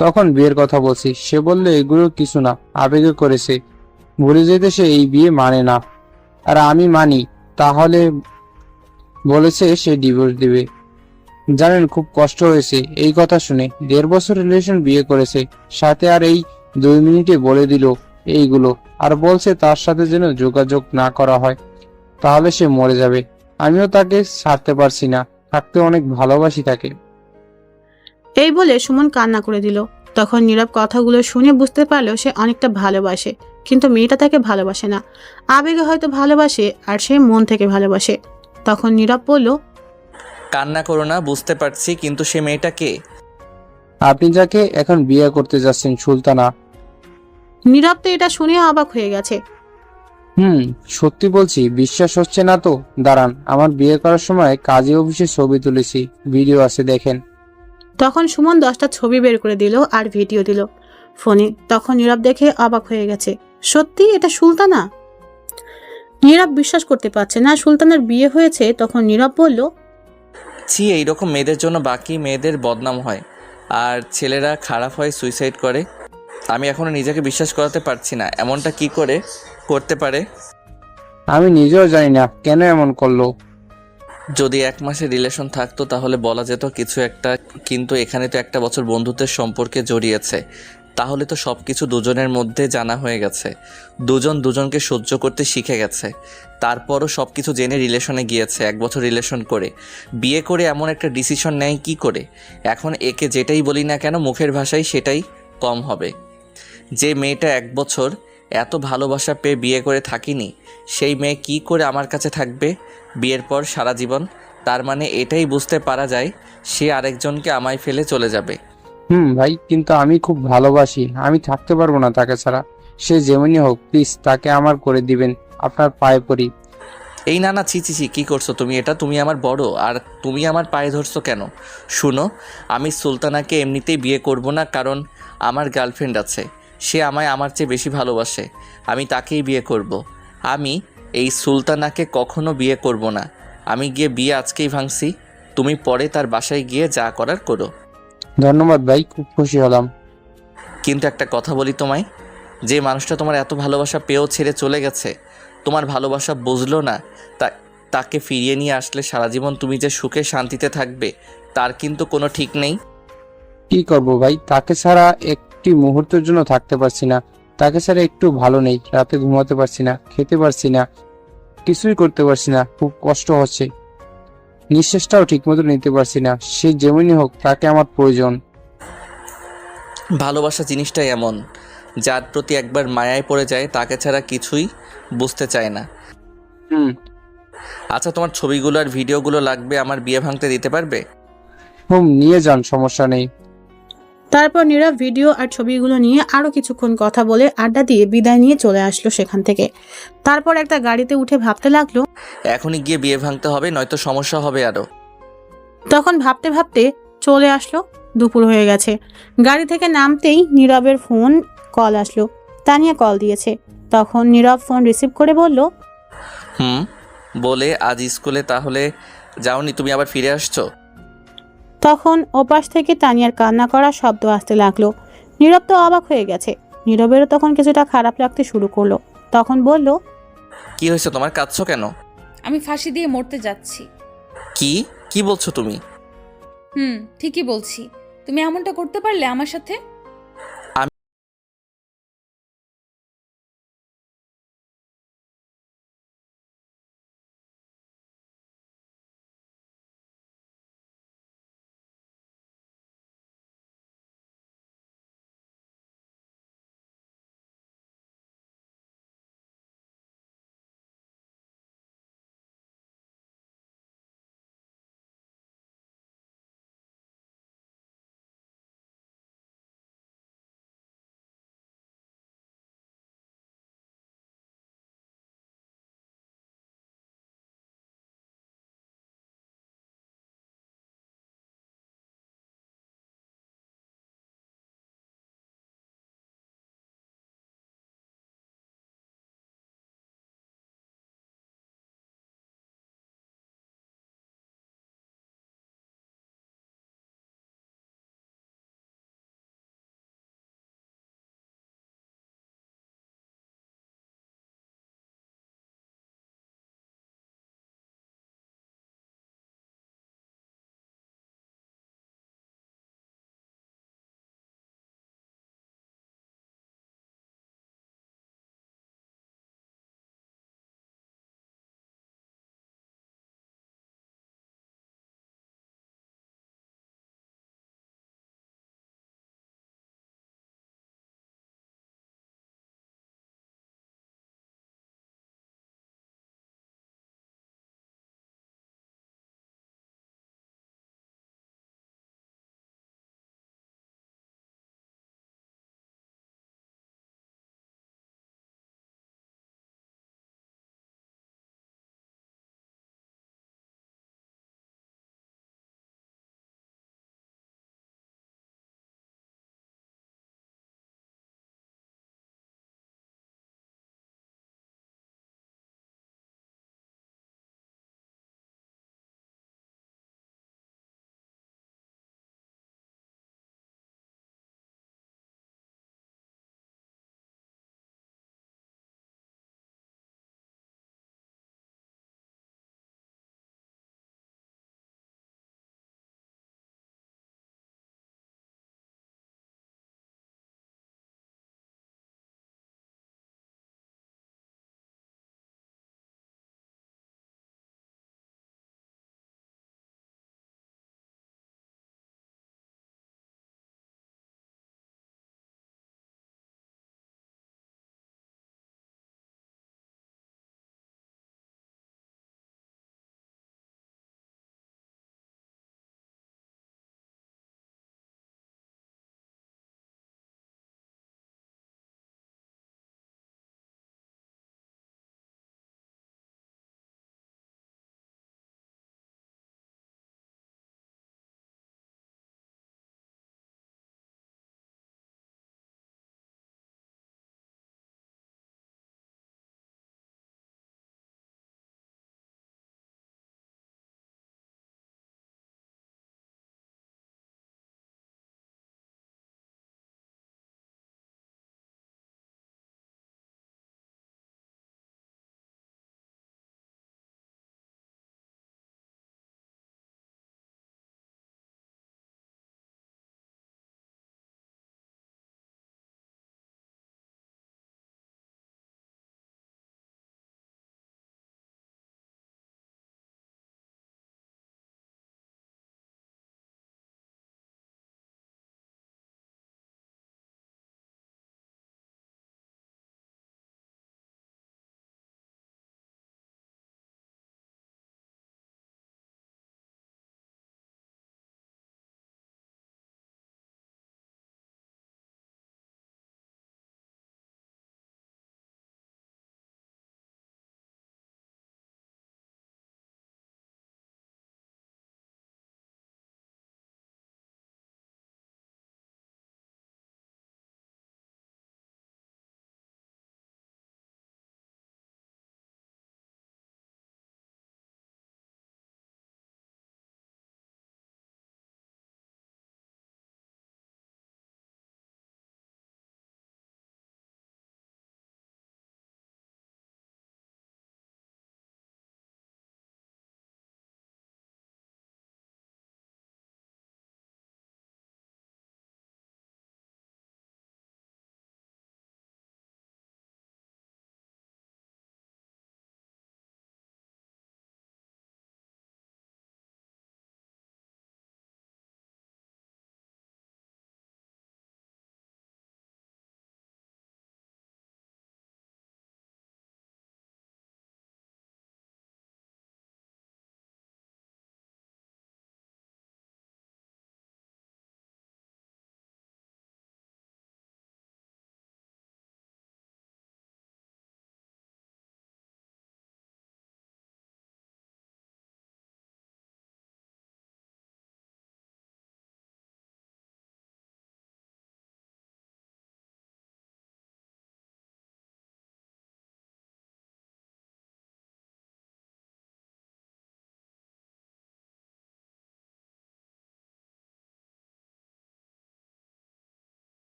তখন বিয়ের কথা বলছি, সে বলল এগুলো কিছু না, আবেগে করেছে, ভুলে যেতে সে এই বিয়ে মানে না। আর আমি মানি। তাহলে বলেছে সে ডিভোর্স দিবে। জানেন, খুব কষ্ট হয়েছে এই কথা শুনে। 1.5 বছর রিলেশন, বিয়ে করেছে, সাথে আর এই 2 মিনিটে বলে দিল এইগুলো, আর বলছে তার সাথে যেন যোগাযোগ না করা হয়, তাহলে সে মরে যাবে। আমিও তাকে ছাড়তে পারছি না, থাকতে অনেক ভালোবাসি তাকে। এই বলে সুমন কান্না করে দিল। তখন নীরব কথাগুলো শুনে বুঝতে পারলো সে অনেকটা ভালোবাসে, কিন্তু মেয়েটা তাকে ভালোবাসে না। আবেগে হয়তো ভালোবাসে, আর সে মন থেকে ভালোবাসে। তখন নীরব বলল, কান্না করো না, বুঝতে পারছি, কিন্তু সে মেয়েটা কে? আপনি যাকে এখন বিয়ে করতে যাচ্ছেন, সুলতানা। নীরব তো এটা শুনে অবাক হয়ে গেছে। সত্যি বলছি, বিশ্বাস হচ্ছে না তো? দাঁড়ান, আমার বিয়ে করার সময় কাজী অফিসে ছবি তুলেছি, ভিডিও আছে, দেখেন। তখন সুমন 10টা ছবি বের করে দিল আর ভিডিও দিল ফোনে। তখন নীরব দেখে অবাক হয়ে গেছে, সত্যি এটা সুলতানা। নীরব বিশ্বাস করতে পারছে না সুলতানার বিয়ে হয়েছে। তখন নীরব বলল, ছি, এইরকম মেয়েদের জন্য বাকি মেয়েদের বদনাম হয়, আর ছেলেরা খারাপ হয়, সুইসাইড করে। আমি এখনো নিজেকে বিশ্বাস করাতে পারছি না, এমনটা কি করে করতে পারে। আমি নিজেও জানি না কেন এমন করলো। যদি 1 মাসের রিলেশন থাকতো তাহলে বলা যেত কিছু একটা, কিন্তু এখানে তো 1 বছর বন্ধুত্বের সম্পর্কে জড়িয়েছে, তাহলে তো সব কিছু দুজনের মধ্যে জানা হয়ে গেছে, দুজন দুজনকে সহ্য করতে শিখে গেছে। তারপরও সব কিছু জেনে রিলেশনে গিয়েছে, 1 বছর রিলেশন করে বিয়ে করে এমন একটা ডিসিশন নেয় কি করে? এখন একে যেটাই বলি না কেন মুখের ভাষায় সেটাই কম হবে। যে মেয়েটা 1 বছর এত ভালোবাসা পেয়ে বিয়ে করে থাকিনি, সেই মেয়ে কি করে আমার কাছে থাকবে বিয়ের পর সারা জীবন? তার মানে এটাই বুঝতে পারা যায় সে আরেকজনকে আমায় ফেলে চলে যাবে। ভাই, কিন্তু আমি খুব ভালোবাসি, আমি থাকতে পারবো না তাকে ছাড়া। সে যেমনই হোক, প্লিজ তাকে আমার করে দিবেন, আপনার পায়ে পড়ি। এই না না, ছি ছি ছি, কী করছো তুমি এটা? তুমি আমার বড়, আর তুমি আমার পায়ে ধরছো কেন? শুনো, আমি সুলতানাকে এমনিতেই বিয়ে করব না, কারণ আমার গার্লফ্রেন্ড আছে, সে আমায় আমার চেয়ে বেশি ভালোবাসে, আমি তাকেই বিয়ে করব। আমি এই সুলতানাকে কখনো বিয়ে করব না। আমি গিয়ে বিয়ে আজকেই ভাঙছি, তুমি পরে তার বাসায় গিয়ে যা করার করো। ধন্যবাদ ভাই, খুব খুশি হলাম। কিন্তু একটা কথা বলি তোমায়, যে মানুষটা তোমার এত ভালোবাসা পেয়েও ছেড়ে চলে গেছে, তোমার ভালোবাসা বুঝলো না, তাকে ফিরিয়ে নিয়ে আসলে সারা জীবন তুমি যে সুখে শান্তিতে থাকবে তার কিন্তু কোনো ঠিক নেই। কি করব ভাই, তাকে ছাড়া একটি মুহূর্তের জন্য থাকতে পারছি না। তাকে ছাড়া একটু ভালো নেই, রাতে ঘুমাতে পারছি না, খেতে পারছি না, কিছুই করতে পারছি না, খুব কষ্ট হচ্ছে, নিঃশ্বাসটাও ঠিক মতো নিতে পারছি না। সে যেমনই হোক, তাকে আমার প্রয়োজন। ভালোবাসা জিনিসটাই এমন, যার প্রতি একবার মায়ায় পড়ে যায় তাকে ছাড়া কিছুই বুঝতে চায় না। আচ্ছা, তোমার ছবিগুলো আর ভিডিওগুলো লাগবে, আমার বিয়ে ভাঙতে দিতে পারবে? নিয়ে যান, সমস্যা নেই। তারপর নীরব ভিডিও আর ছবিগুলো নিয়ে আরো কিছুক্ষণ কথা বলে আড্ডা দিয়ে বিদায় নিয়ে চলে আসলো সেখান থেকে। তারপর একটা গাড়িতে উঠে ভাবতে লাগলো, এখনই গিয়ে বিয়ে ভাঙতে হবে, নয়তো সমস্যা হবে আরো। তখন ভাবতে ভাবতে চলে আসলো দুপুর হয়ে গেছে। গাড়ি থেকে নামতেই নীরবের ফোন কল আসলো। তানিয়া কল দিয়েছে। তখন নীরব ফোন রিসিভ করে বলল, বলে আজ স্কুলে তাহলে যাওনি, তুমি আবার ফিরে আসছো? তখন ওপাশ থেকে তানিয়ার কান্না করা শব্দ আসতে লাগলো। নীরব তো অবাক হয়ে গেছে। নীরবেরও তখন কিছুটা খারাপ লাগতে শুরু করলো। তখন বলল, কি হয়েছে তোমার, কাঁদছো কেন? আমি ফাঁসি দিয়ে মরতে যাচ্ছি। কি বলছো তুমি? ঠিকই বলছি। তুমি এমনটা করতে পারলে আমার সাথে?